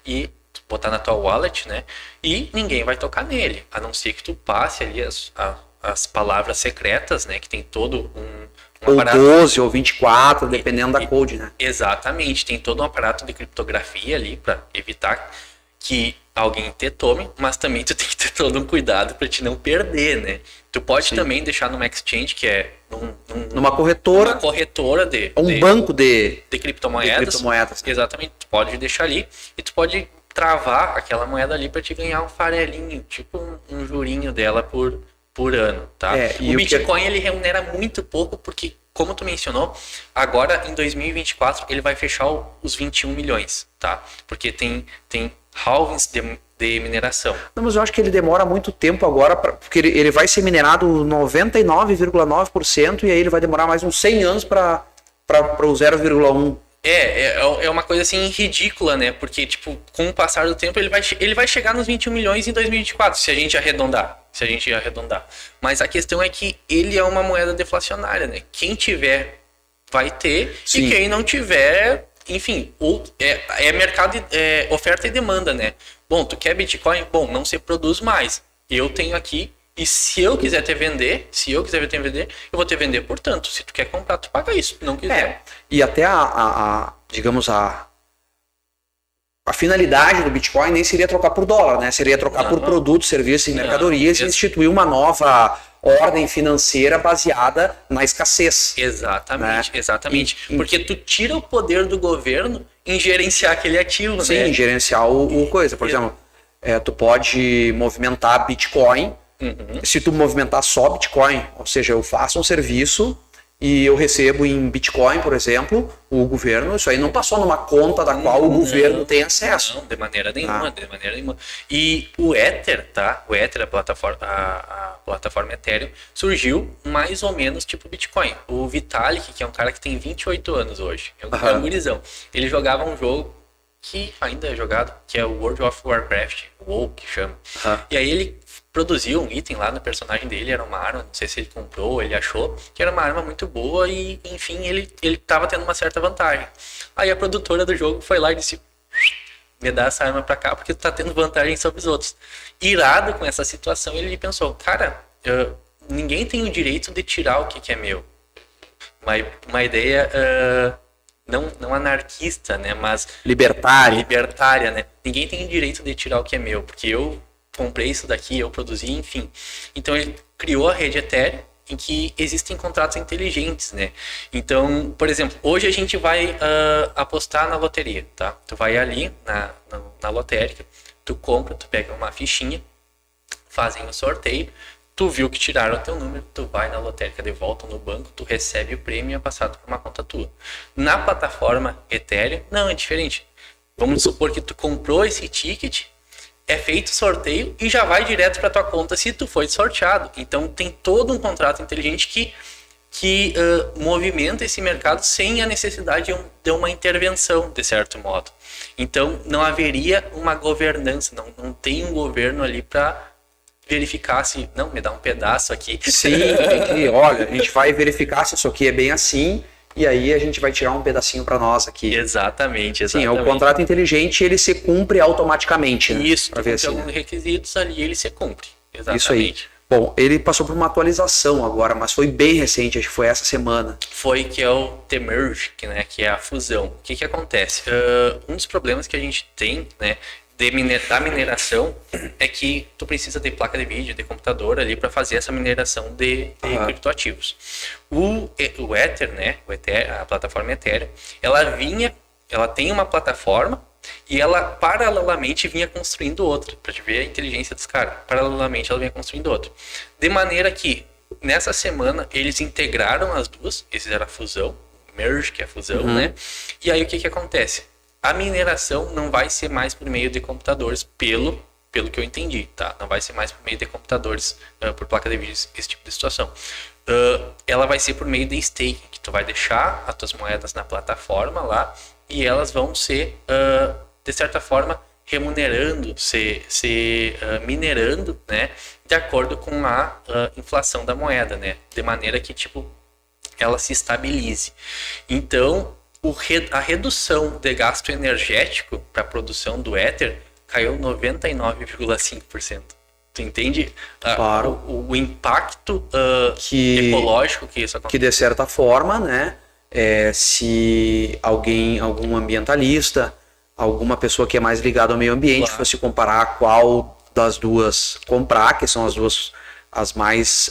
e botar na tua wallet, né? E ninguém vai tocar nele, a não ser que tu passe ali as palavras secretas, né? Que tem todo um ou aparato, 12 ou 24, dependendo da code, né? Exatamente, tem todo um aparato de criptografia ali para evitar que alguém te tome, mas também tu tem que ter todo um cuidado para te não perder, né? Tu pode também deixar numa exchange, que é numa corretora, um banco de criptomoedas. Exatamente, tu pode deixar ali e tu pode travar aquela moeda ali para te ganhar um farelinho, tipo um jurinho dela por ano, tá? O Bitcoin ele remunera muito pouco porque, como tu mencionou, agora em 2024 ele vai fechar os 21 milhões, tá? Porque tem halvings de mineração. Não, mas eu acho que ele demora muito tempo agora, porque ele vai ser minerado 99,9% e aí ele vai demorar mais uns 100 anos para o 0,1%. É uma coisa assim ridícula, né? Porque, tipo, com o passar do tempo, ele vai chegar nos 21 milhões em 2024, se a gente arredondar. Mas a questão é que ele é uma moeda deflacionária, né? Quem tiver vai ter. Sim. E quem não tiver, enfim, é mercado, oferta e demanda, né? Bom, tu quer Bitcoin? Bom, não se produz mais. Eu tenho aqui. E se eu quiser te vender, eu vou te vender, portanto, se tu quer comprar, tu paga isso, se não quiser. E até digamos, a finalidade do Bitcoin nem seria trocar por dólar, né? Seria trocar por produtos, serviços e mercadorias e instituir uma nova ordem financeira baseada na escassez. Exatamente. Porque tu tira o poder do governo em gerenciar aquele ativo, né? Sim, em gerenciar o coisa. Por exemplo, tu pode movimentar Bitcoin. Se tu movimentar só Bitcoin, ou seja, eu faço um serviço e eu recebo em Bitcoin, por exemplo, o governo, isso aí não passou numa conta da qual o governo tem acesso. Não, de maneira nenhuma, de maneira nenhuma. E o Ether, tá? O Ether, a plataforma Ethereum, surgiu mais ou menos tipo Bitcoin. O Vitalik, que é um cara que tem 28 anos hoje, é um gurizão. Ele jogava um jogo que ainda é jogado, que é o World of Warcraft, o WoW que chama. E aí ele produziu um item lá no personagem dele, era uma arma, não sei se ele comprou, ele achou que era uma arma muito boa e, enfim, ele tava tendo uma certa vantagem. Aí a produtora do jogo foi lá e disse: me dá essa arma pra cá porque tu tá tendo vantagem sobre os outros. Irado com essa situação, ele pensou: cara, ninguém tem o direito de tirar o que é meu. Uma ideia não anarquista, né, mas libertária, né? Ninguém tem o direito de tirar o que é meu, porque eu comprei isso daqui, eu produzi, enfim. Então ele criou a rede Ethereum, em que existem contratos inteligentes, né? Então, por exemplo, hoje a gente vai apostar na loteria, tá? Tu vai ali na lotérica, tu compra, tu pega uma fichinha, fazem o sorteio, tu viu que tiraram o teu número, tu vai na lotérica de volta no banco, tu recebe o prêmio e é passado por uma conta tua. Na plataforma Ethereum, não, é diferente. Vamos supor que tu comprou esse ticket, é feito o sorteio e já vai direto para tua conta se tu foi sorteado. Então tem todo um contrato inteligente que movimenta esse mercado sem a necessidade de uma intervenção, de certo modo. Então não haveria uma governança, não tem um governo ali para verificar se, não, me dá um pedaço aqui. Sim, olha, a gente vai verificar se isso aqui é bem assim, e aí a gente vai tirar um pedacinho para nós aqui. Exatamente. Sim, o contrato inteligente, ele se cumpre automaticamente. Né? Isso, para ver assim, alguns requisitos ali, ele se cumpre. Exatamente. Isso aí. Bom, ele passou por uma atualização agora, mas foi bem recente, acho que foi essa semana. Foi, que é o The Merge, né, que é a fusão. O que acontece? Um dos problemas que a gente tem, né, da mineração é que tu precisa de placa de vídeo, de computador ali para fazer essa mineração de criptoativos. O Ether, né, a plataforma Ethereum, ela tem uma plataforma e ela paralelamente vinha construindo outra, para te ver a inteligência dos caras. Paralelamente ela vinha construindo outra. De maneira que nessa semana eles integraram as duas, eles fizeram a fusão, merge, que é a fusão, né? E aí o que acontece? A mineração não vai ser mais por meio de computadores, pelo que eu entendi, tá? Não vai ser mais por meio de computadores, por placa de vídeo, esse tipo de situação. Ela vai ser por meio de staking, que tu vai deixar as tuas moedas na plataforma lá e elas vão ser, de certa forma, remunerando, minerando, né? De acordo com a inflação da moeda, né? De maneira que, tipo, ela se estabilize. Então, a redução de gasto energético para a produção do Ether caiu 99,5%. Tu entende? Claro. O impacto ecológico que isso acontece. Que de certa forma, né, se algum ambientalista, alguma pessoa que é mais ligada ao meio ambiente, fosse comparar qual das duas comprar, que são as duas as mais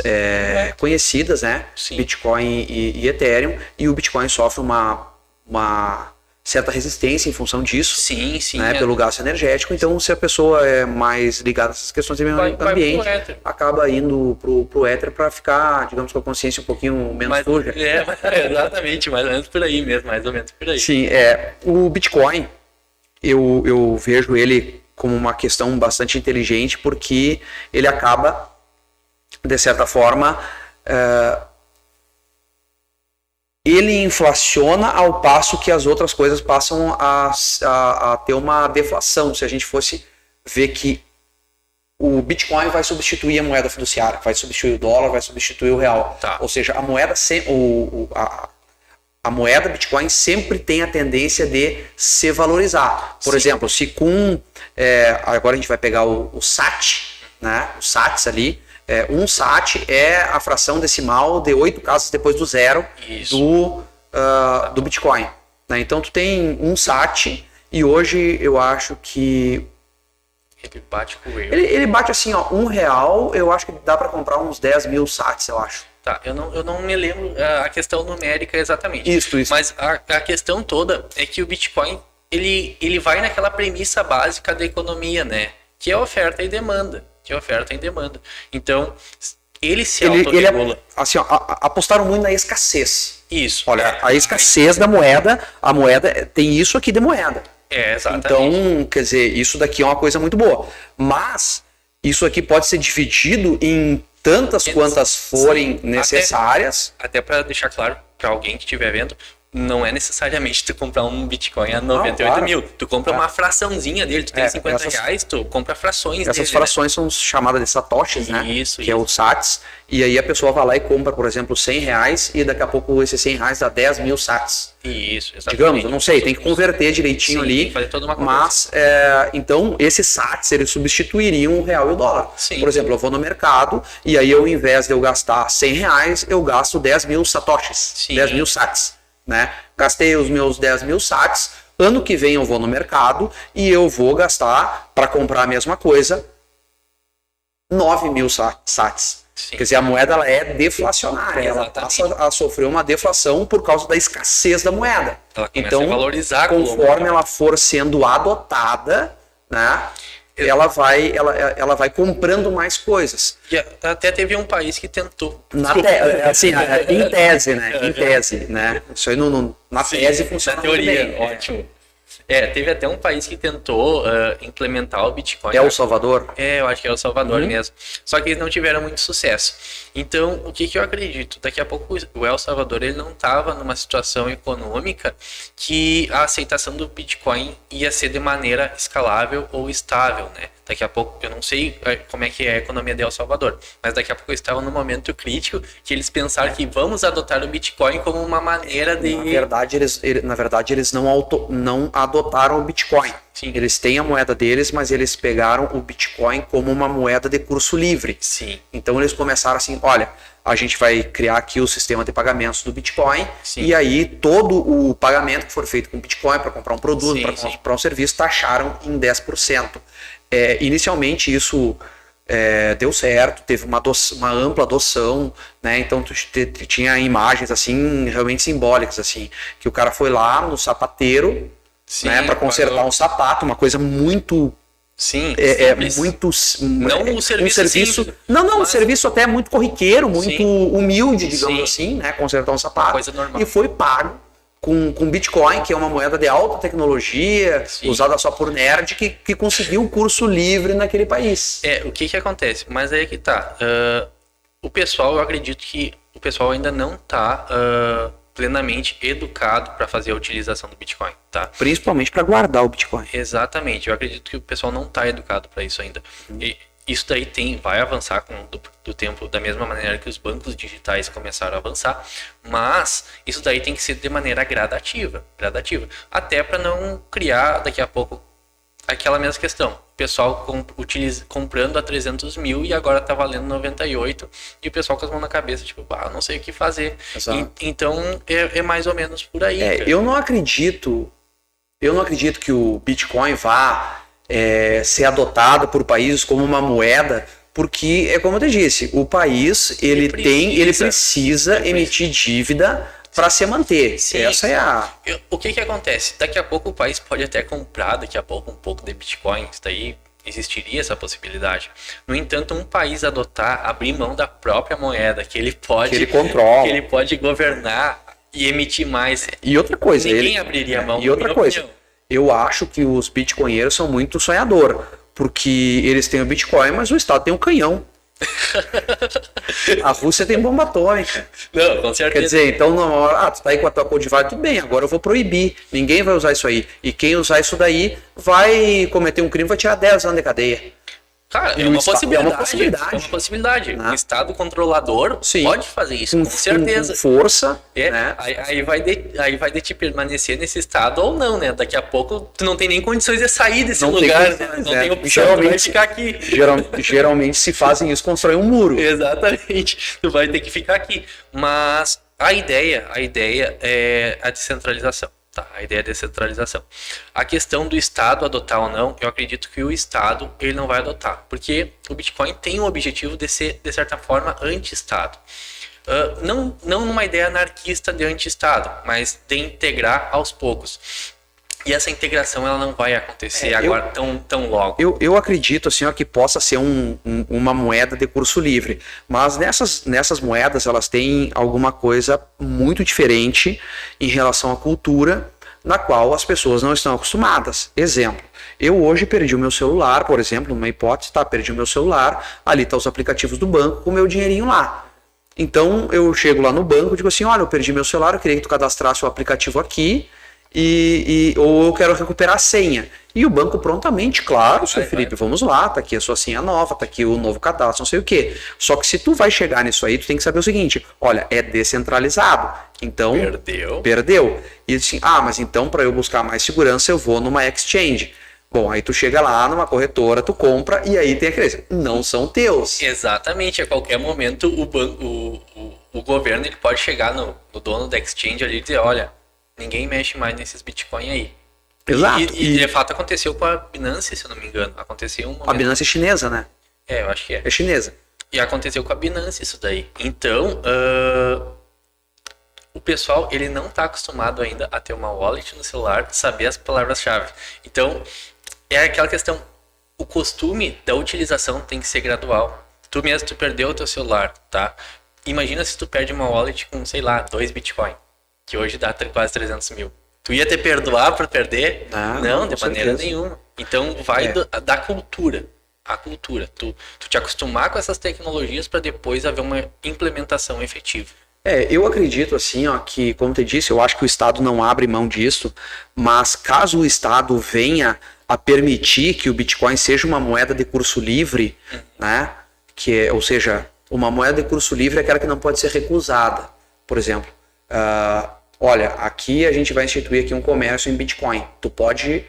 conhecidas, né? Sim. Bitcoin e Ethereum, e o Bitcoin sofre uma certa resistência em função disso, sim, né, pelo gasto energético. Então, se a pessoa é mais ligada a essas questões de meio ambiente, acaba indo pro Ether para ficar, digamos, com a consciência um pouquinho menos suja. Exatamente, mais ou menos por aí mesmo, mais ou menos por aí. Sim, o Bitcoin, eu vejo ele como uma questão bastante inteligente, porque ele acaba, de certa forma, ele inflaciona ao passo que as outras coisas passam a ter uma deflação. Se a gente fosse ver que o Bitcoin vai substituir a moeda fiduciária, vai substituir o dólar, vai substituir o real. Tá. Ou seja, a moeda a moeda Bitcoin sempre tem a tendência de se valorizar. Por exemplo, se agora a gente vai pegar o SAT, né? O SATs ali. Um SAT é a fração decimal de 8 casas depois do zero do Bitcoin. Né? Então tu tem um SAT e hoje eu acho que ele bate com o erro. Ele bate assim, ó, R$1, eu acho que dá para comprar uns 10 mil SATs, eu acho. Tá, eu não me lembro a questão numérica exatamente. Isso. Mas a questão toda é que o Bitcoin, ele vai naquela premissa básica da economia, né? Que é oferta e demanda. Então, Ele se Ele, autorregula. assim, ó, apostaram muito na escassez. Isso. Olha, a escassez da moeda, a moeda tem isso aqui de moeda. Exatamente. Então, quer dizer, isso daqui é uma coisa muito boa. Mas isso aqui pode ser dividido em tantas quantas forem necessárias. Até para deixar claro para alguém que estiver vendo, não é necessariamente tu comprar um Bitcoin a 98 claro. mil. Tu compra uma fraçãozinha dele. Tu tem 50 essas- reais, tu compra frações Essas dele, frações são chamadas de satoshis, né? Isso, Que é o sats. E aí a pessoa vai lá e compra, por exemplo, 100 reais e daqui a pouco esses 100 reais dá 10 mil sats. né? Isso, exatamente. Digamos, eu não sei, tem que converter direitinho Sim, ali. tem que fazer toda uma conversão. Mas, então, esses sats, eles substituiriam o real e o dólar. Sim. Por exemplo, eu vou no mercado e aí ao invés de eu gastar 100 reais, eu gasto 10 mil satoshis. Sim. 10 mil sats, né? Gastei os meus 10 mil sats, ano que vem eu vou no mercado e eu vou gastar, para comprar a mesma coisa, 9 mil sats. Sim. Quer dizer, a moeda ela é deflacionária, ela Exatamente. passa a sofrer uma deflação por causa da escassez da moeda. Ela começa Então, a valorizar conforme ela for sendo adotada, né, ela vai comprando mais coisas. E até teve um país que tentou. Assim, em tese, né? Em tese, né? Isso aí na tese funciona Na teoria, muito bem. ótimo. Teve até um país que tentou implementar o Bitcoin. É El Salvador? Eu acho que é El Salvador mesmo. Só que eles não tiveram muito sucesso. Então, o que eu acredito? Daqui a pouco o El Salvador ele não estava numa situação econômica que a aceitação do Bitcoin ia ser de maneira escalável ou estável, né? Daqui a pouco, eu não sei como é que é a economia de El Salvador, mas daqui a pouco eles estavam num momento crítico que eles pensaram que vamos adotar o Bitcoin como uma maneira de... Na verdade, eles não adotaram o Bitcoin. Sim. Eles têm a moeda deles, mas eles pegaram o Bitcoin como uma moeda de curso livre. Sim. Então eles começaram assim, olha, a gente vai criar aqui o sistema de pagamentos do Bitcoin. Sim. E aí todo o pagamento que for feito com Bitcoin para comprar um produto, para comprar um serviço, taxaram em 10%. Inicialmente isso deu certo, teve uma ampla adoção, né? Então tinha imagens assim realmente simbólicas, assim, que o cara foi lá no sapateiro, Sim, né, para consertar um sapato, uma coisa muito Sim, muito não um serviço simples, um serviço até muito corriqueiro, muito humilde, digamos Sim. assim, né, consertar um sapato, coisa normal. e foi pago com Bitcoin, que é uma moeda de alta tecnologia, Sim. usada só por nerd, que conseguiu o curso livre naquele país. O que acontece? Mas aí que tá. O pessoal, eu acredito que o pessoal ainda não tá plenamente educado para fazer a utilização do Bitcoin, tá? Principalmente para guardar o Bitcoin. Exatamente. Eu acredito que o pessoal não tá educado para isso ainda. E isso daí vai avançar do tempo da mesma maneira que os bancos digitais começaram a avançar, mas isso daí tem que ser de maneira gradativa, até para não criar daqui a pouco aquela mesma questão. O pessoal comprando a 300 mil e agora tá valendo 98 e o pessoal com as mãos na cabeça, tipo, não sei o que fazer. Então é mais ou menos por aí. Eu não acredito que o Bitcoin vá ser adotado por países como uma moeda, porque é como eu te disse, o país ele precisa emitir dívida para se manter. Sim. Essa é a... O que acontece? Daqui a pouco o país pode até comprar daqui a pouco um pouco de Bitcoin, isso daí existiria essa possibilidade. No entanto, um país abrir mão da própria moeda, que ele controla, que ele pode governar e emitir mais. E outra coisa, ninguém abriria mão. E outra coisa, eu acho que os bitcoinheiros são muito sonhador, porque eles têm o Bitcoin, mas o Estado tem um canhão. A Rússia tem bomba atômica. Não, com certeza. Quer dizer, então na hora, tu tá aí com a tua Codivar, tudo bem, agora eu vou proibir. Ninguém vai usar isso aí. E quem usar isso daí vai cometer um crime, vai tirar 10 anos de cadeia. Cara, é uma possibilidade. Né? O Estado controlador pode fazer isso, com certeza. Com força. Né? Aí vai de te permanecer nesse estado ou não, né? Daqui a pouco tu não tem nem condições de sair desse lugar, né? Não tem opção, tu vai ficar aqui. Geralmente se fazem isso, constroem um muro. Exatamente, tu vai ter que ficar aqui. Mas a ideia é a descentralização. Tá, a ideia é descentralização. A questão do Estado adotar ou não, eu acredito que o Estado ele não vai adotar, porque o Bitcoin tem o objetivo de ser, de certa forma, anti-Estado. Não numa ideia anarquista de anti-Estado, mas de integrar aos poucos. E essa integração ela não vai acontecer agora tão logo. Eu acredito assim, ó, que possa ser uma moeda de curso livre, mas nessas moedas elas têm alguma coisa muito diferente em relação à cultura, na qual as pessoas não estão acostumadas. Exemplo, eu hoje perdi o meu celular, por exemplo, numa hipótese, perdi o meu celular, ali tá os aplicativos do banco com o meu dinheirinho lá. Então eu chego lá no banco e digo assim, olha, eu perdi meu celular, eu queria que tu cadastrasse o aplicativo aqui, ou eu quero recuperar a senha. E o banco prontamente, claro, senhor Felipe, vamos lá, tá aqui a sua senha nova, tá aqui o novo cadastro, não sei o quê. Só que se tu vai chegar nisso aí, tu tem que saber o seguinte, olha, é descentralizado. Então, perdeu. E assim, mas então para eu buscar mais segurança, eu vou numa exchange. Bom, aí tu chega lá numa corretora, tu compra e aí tem aqueles, não são teus. Exatamente, a qualquer momento o governo ele pode chegar no dono da exchange ali e dizer, olha, ninguém mexe mais nesses Bitcoin aí. Exato. E de fato aconteceu com a Binance, se eu não me engano. Aconteceu um momento... A Binance é chinesa, né? Eu acho que é. É chinesa. E aconteceu com a Binance isso daí. Então, o pessoal ele não está acostumado ainda a ter uma wallet no celular, saber as palavras-chave. Então, é aquela questão, o costume da utilização tem que ser gradual. Tu mesmo, tu perdeu o teu celular, tá? Imagina se tu perde uma wallet com, sei lá, 2 Bitcoin, que hoje dá quase 300 mil. Tu ia te perdoar por perder? Não, de maneira nenhuma. Então, vai da cultura. A cultura. Tu te acostumar com essas tecnologias para depois haver uma implementação efetiva. Eu acredito assim, ó, que, como te disse, eu acho que o Estado não abre mão disso, mas caso o Estado venha a permitir que o Bitcoin seja uma moeda de curso livre, né? Ou seja, uma moeda de curso livre é aquela que não pode ser recusada. Por exemplo, olha, aqui a gente vai instituir aqui um comércio em Bitcoin. Tu pode,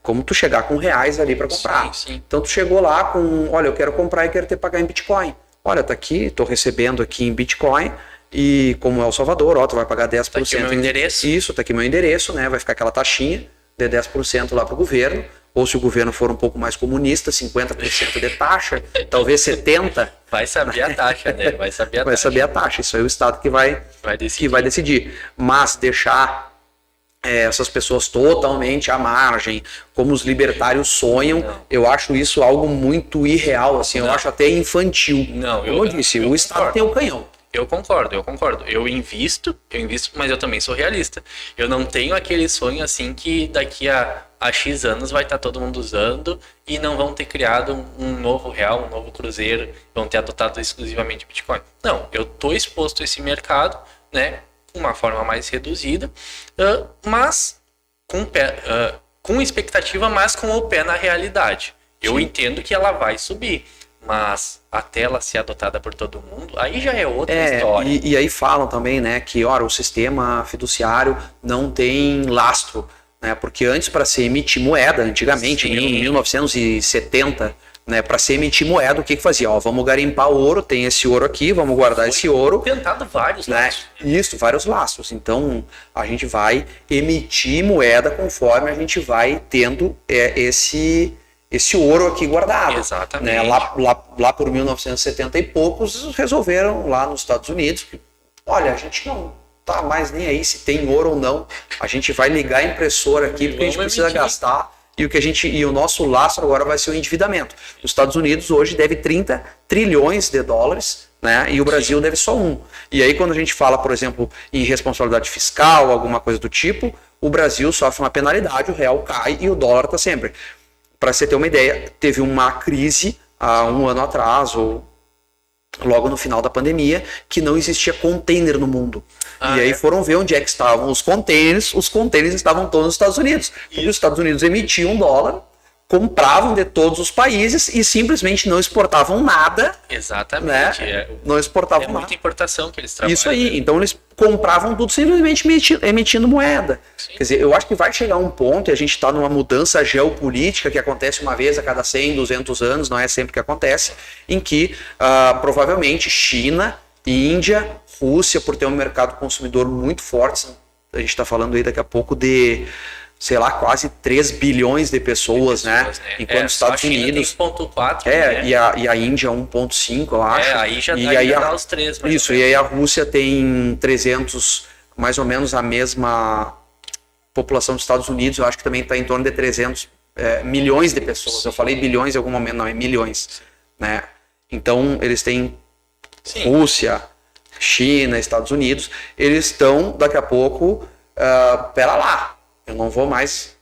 como tu chegar com reais ali para comprar. Sim. Então tu chegou lá com, olha, eu quero comprar e quero te pagar em Bitcoin. Olha, tá aqui, estou recebendo aqui em Bitcoin. E como é o Salvador, tu vai pagar 10%. Tá aqui o meu endereço. Isso, tá aqui meu endereço, né? Vai ficar aquela taxinha de 10% lá pro governo. Ou se o governo for um pouco mais comunista, 50% de taxa, talvez 70%. Vai saber a taxa, né? Vai saber a taxa. Isso aí é o Estado que vai decidir. Mas deixar essas pessoas totalmente à margem, como os libertários sonham, eu acho isso algo muito irreal, assim, eu acho até infantil. Não, como eu disse, o Estado tem o canhão. Eu concordo. Eu invisto, mas eu também sou realista. Eu não tenho aquele sonho assim que daqui a X anos vai estar todo mundo usando e não vão ter criado um novo real, um novo cruzeiro, vão ter adotado exclusivamente Bitcoin. Não, eu estou exposto a esse mercado, né, de uma forma mais reduzida, mas com expectativa, mas com o pé na realidade. Eu entendo que ela vai subir. Mas até ela ser adotada por todo mundo, aí já é outra história. E aí falam também, né, que o sistema fiduciário não tem lastro, né, porque antes para se emitir moeda, antigamente, em 1970, né, para se emitir moeda, o que fazia? Vamos garimpar ouro, tem esse ouro aqui, vamos guardar esse ouro. Tentado vários lastros. Isso, vários lastros. Então, a gente vai emitir moeda conforme a gente vai tendo esse ouro aqui guardado. Exatamente. Né? Lá por 1970 e poucos, resolveram lá nos Estados Unidos que, olha, a gente não tá mais nem aí se tem ouro ou não. A gente vai ligar a impressora aqui porque a gente precisa gastar e o nosso lastro agora vai ser o endividamento. Os Estados Unidos hoje deve 30 trilhões de dólares, né? E o Brasil deve só 1. E aí quando a gente fala, por exemplo, em responsabilidade fiscal, alguma coisa do tipo, o Brasil sofre uma penalidade, o real cai e o dólar está sempre. Para você ter uma ideia, teve uma crise há um ano atrás, ou logo no final da pandemia, que não existia container no mundo. E aí foram ver onde é que estavam os containers estavam todos nos Estados Unidos. E os Estados Unidos emitiam dólar, compravam de todos os países e simplesmente não exportavam nada. Exatamente. Né? Não exportavam nada. É muita importação que eles trabalham. Isso aí. Então eles compravam tudo simplesmente emitindo moeda. Sim. Quer dizer, eu acho que vai chegar um ponto, e a gente está numa mudança geopolítica que acontece uma vez a cada 100, 200 anos, não é sempre que acontece, em que provavelmente China, Índia, Rússia, por ter um mercado consumidor muito forte, a gente está falando aí daqui a pouco de, sei lá, quase 3 bilhões de pessoas, né? Enquanto os Estados Unidos... Tem 0,4, né? e a Índia 1,5, eu acho. Aí já dá os 3. Isso, e aí a Rússia tem 300, mais ou menos a mesma população dos Estados Unidos, eu acho que também está em torno de 300 milhões de pessoas. Eu falei bilhões em algum momento, não, é milhões. Né? Então, eles têm Rússia, China, Estados Unidos, eles estão, daqui a pouco, pera lá, eu não vou mais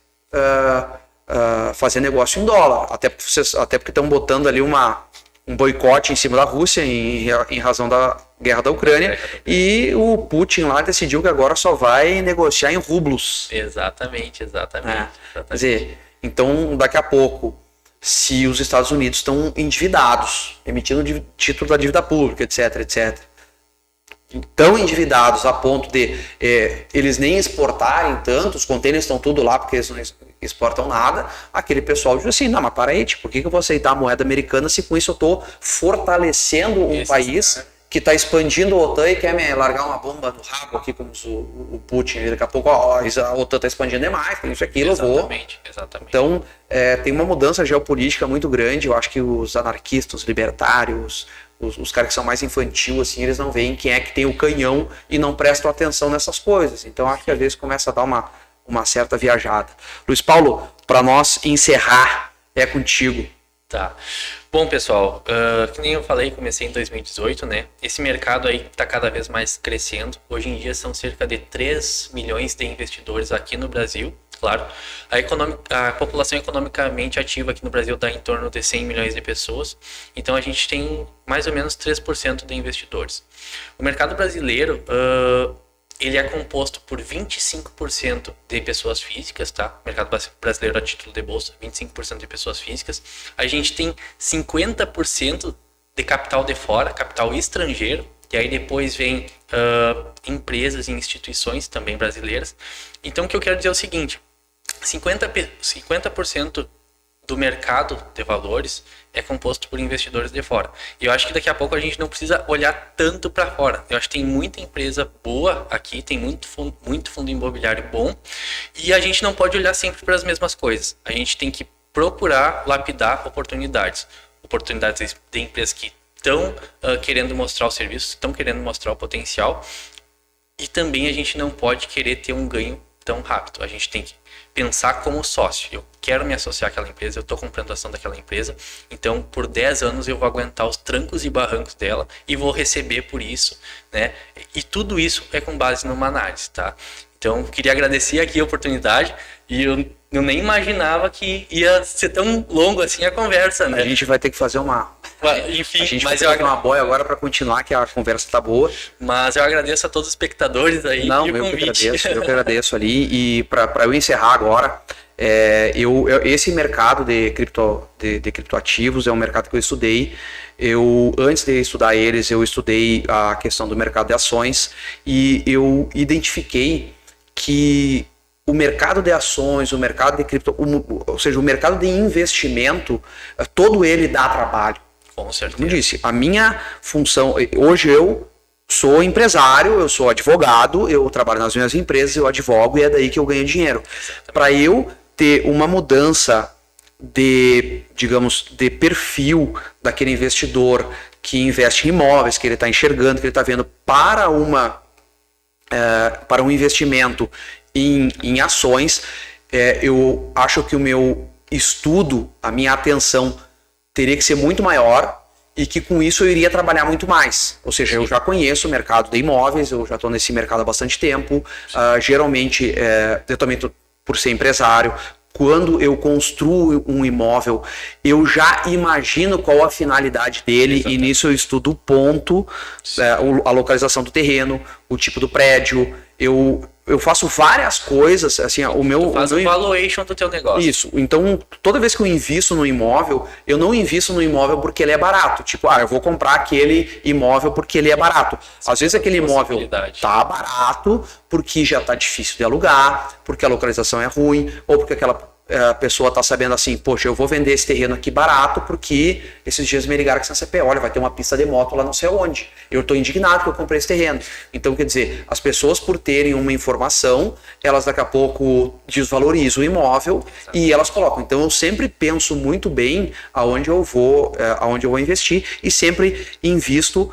fazer negócio em dólar, até porque estão botando ali um boicote em cima da Rússia em razão da guerra da Ucrânia, e o Putin lá decidiu que agora só vai negociar em rublos. Exatamente. Quer dizer, então daqui a pouco, se os Estados Unidos estão endividados, emitindo título da dívida pública, etc, tão endividados a ponto de eles nem exportarem tanto, os contêineres estão tudo lá porque eles não exportam nada, aquele pessoal diz assim, não, mas para aí, por que eu vou aceitar a moeda americana se com isso eu estou fortalecendo um país que está expandindo a OTAN e quer me largar uma bomba no rabo aqui, como o Putin, daqui a pouco a OTAN está expandindo demais, isso, aquilo, Exatamente. Então, tem uma mudança geopolítica muito grande, eu acho que os anarquistas, os libertários, os caras que são mais infantil, assim, eles não veem quem é que tem o canhão e não prestam atenção nessas coisas. Então, acho que às vezes começa a dar uma certa viajada. Luiz Paulo, para nós encerrar, é contigo. Tá. Bom, pessoal, que nem eu falei, comecei em 2018, né? Esse mercado aí está cada vez mais crescendo. Hoje em dia são cerca de 3 milhões de investidores aqui no Brasil. Claro, a população economicamente ativa aqui no Brasil está em torno de 100 milhões de pessoas, então a gente tem mais ou menos 3% de investidores. O mercado brasileiro, ele é composto por 25% de pessoas físicas, tá? O mercado brasileiro a título de bolsa, 25% de pessoas físicas. A gente tem 50% de capital de fora, capital estrangeiro, e aí depois vem empresas e instituições também brasileiras. Então o que eu quero dizer é o seguinte, 50% do mercado de valores é composto por investidores de fora. E eu acho que daqui a pouco a gente não precisa olhar tanto para fora. Eu acho que tem muita empresa boa aqui, tem muito fundo imobiliário bom, e a gente não pode olhar sempre para as mesmas coisas. A gente tem que procurar lapidar oportunidades de empresas que estão querendo mostrar o serviço, estão querendo mostrar o potencial, e também a gente não pode querer ter um ganho tão rápido. A gente tem que pensar como sócio. Eu quero me associar àquela empresa, eu estou comprando ação daquela empresa, então por 10 anos eu vou aguentar os trancos e barrancos dela e vou receber por isso, né? E tudo isso é com base numa análise, tá? Então, queria agradecer aqui a oportunidade, e eu nem imaginava que ia ser tão longo assim a conversa, né? A gente vai ter que fazer Enfim, a gente vai ter que fazer uma boia agora para continuar, que a conversa tá boa. Mas eu agradeço a todos os espectadores aí e o convite. Eu que agradeço ali. E para eu encerrar agora, esse mercado de criptoativos é um mercado que eu estudei. Antes de estudar eles, eu estudei a questão do mercado de ações, e eu identifiquei que o mercado de ações, o mercado de cripto, ou seja, o mercado de investimento, todo ele dá trabalho. Com certeza. Como eu disse, a minha função, hoje eu sou empresário, eu sou advogado, eu trabalho nas minhas empresas, eu advogo, e é daí que eu ganho dinheiro. Para eu ter uma mudança de perfil daquele investidor que investe em imóveis, que ele está enxergando, que ele está vendo para um investimento em ações, eu acho que o meu estudo, a minha atenção teria que ser muito maior, e que com isso eu iria trabalhar muito mais. Ou seja, eu já conheço o mercado de imóveis, eu já estou nesse mercado há bastante tempo, geralmente eu também estou por ser empresário. Quando eu construo um imóvel, eu já imagino qual a finalidade dele. Exatamente. E nisso eu estudo o ponto, a localização do terreno, o tipo do prédio. Eu faço várias coisas, assim, Tu faz o valuation do teu negócio. Isso. Então, toda vez que eu invisto no imóvel, eu não invisto no imóvel porque ele é barato. Tipo, eu vou comprar aquele imóvel porque ele é barato. Às vezes aquele imóvel tá barato porque já tá difícil de alugar, porque a localização é ruim, ou porque aquela pessoa tá sabendo assim, poxa, eu vou vender esse terreno aqui barato porque esses dias me ligaram que na CP, olha, vai ter uma pista de moto lá não sei onde. Eu tô indignado que eu comprei esse terreno. Então, quer dizer, as pessoas, por terem uma informação, elas daqui a pouco desvalorizam o imóvel e elas colocam. Então, eu sempre penso muito bem aonde eu vou investir, e sempre invisto.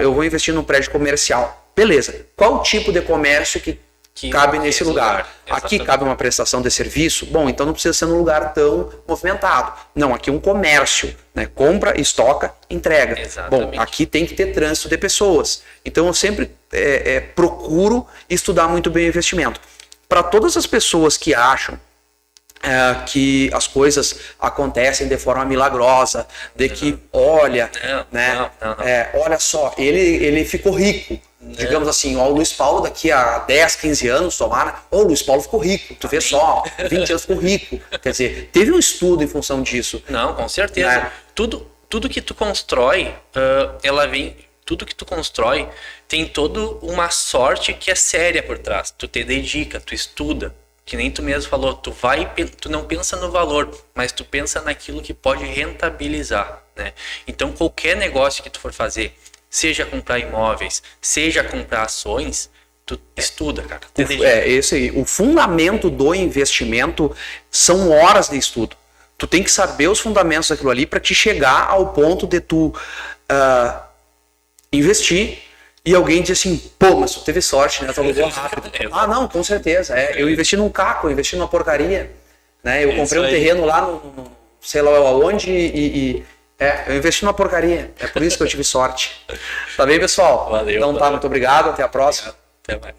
Eu vou investir num prédio comercial. Beleza. Qual tipo de comércio que que cabe nesse lugar. Aqui Exatamente. cabe uma prestação de serviço, bom, então não precisa ser num lugar tão movimentado. Não, aqui é um comércio, né? Compra, estoca, entrega. Exatamente. Bom, aqui tem que ter trânsito de pessoas. Então eu sempre procuro estudar muito bem o investimento. Para todas as pessoas que acham que as coisas acontecem de forma milagrosa, de que, olha, Não. olha só, ele ficou rico. Digamos assim, ó, o Luiz Paulo daqui a 10, 15 anos, tomara, o Luiz Paulo ficou rico, tu vê só, 20 anos ficou rico. Quer dizer, teve um estudo em função disso. Não, com certeza. Né? Tudo que tu constrói, tudo que tu constrói tem toda uma sorte que é séria por trás. Tu te dedica, tu estuda. Que nem tu mesmo falou, tu não pensa no valor, mas tu pensa naquilo que pode rentabilizar, né? Então qualquer negócio que tu for fazer, seja comprar imóveis, seja comprar ações, tu estuda, cara. Esse aí, o fundamento do investimento são horas de estudo. Tu tem que saber os fundamentos daquilo ali para te chegar ao ponto de tu investir. E alguém diz assim, pô, mas tu teve sorte, né? Tu alugou rápido. Ah, não, com certeza. Eu investi num caco, eu investi numa porcaria. Né? Eu comprei um terreno lá no sei lá aonde eu investi numa porcaria. É por isso que eu tive sorte. Tá bem, pessoal? Valeu. Então tá, muito obrigado. Até a próxima. Até mais.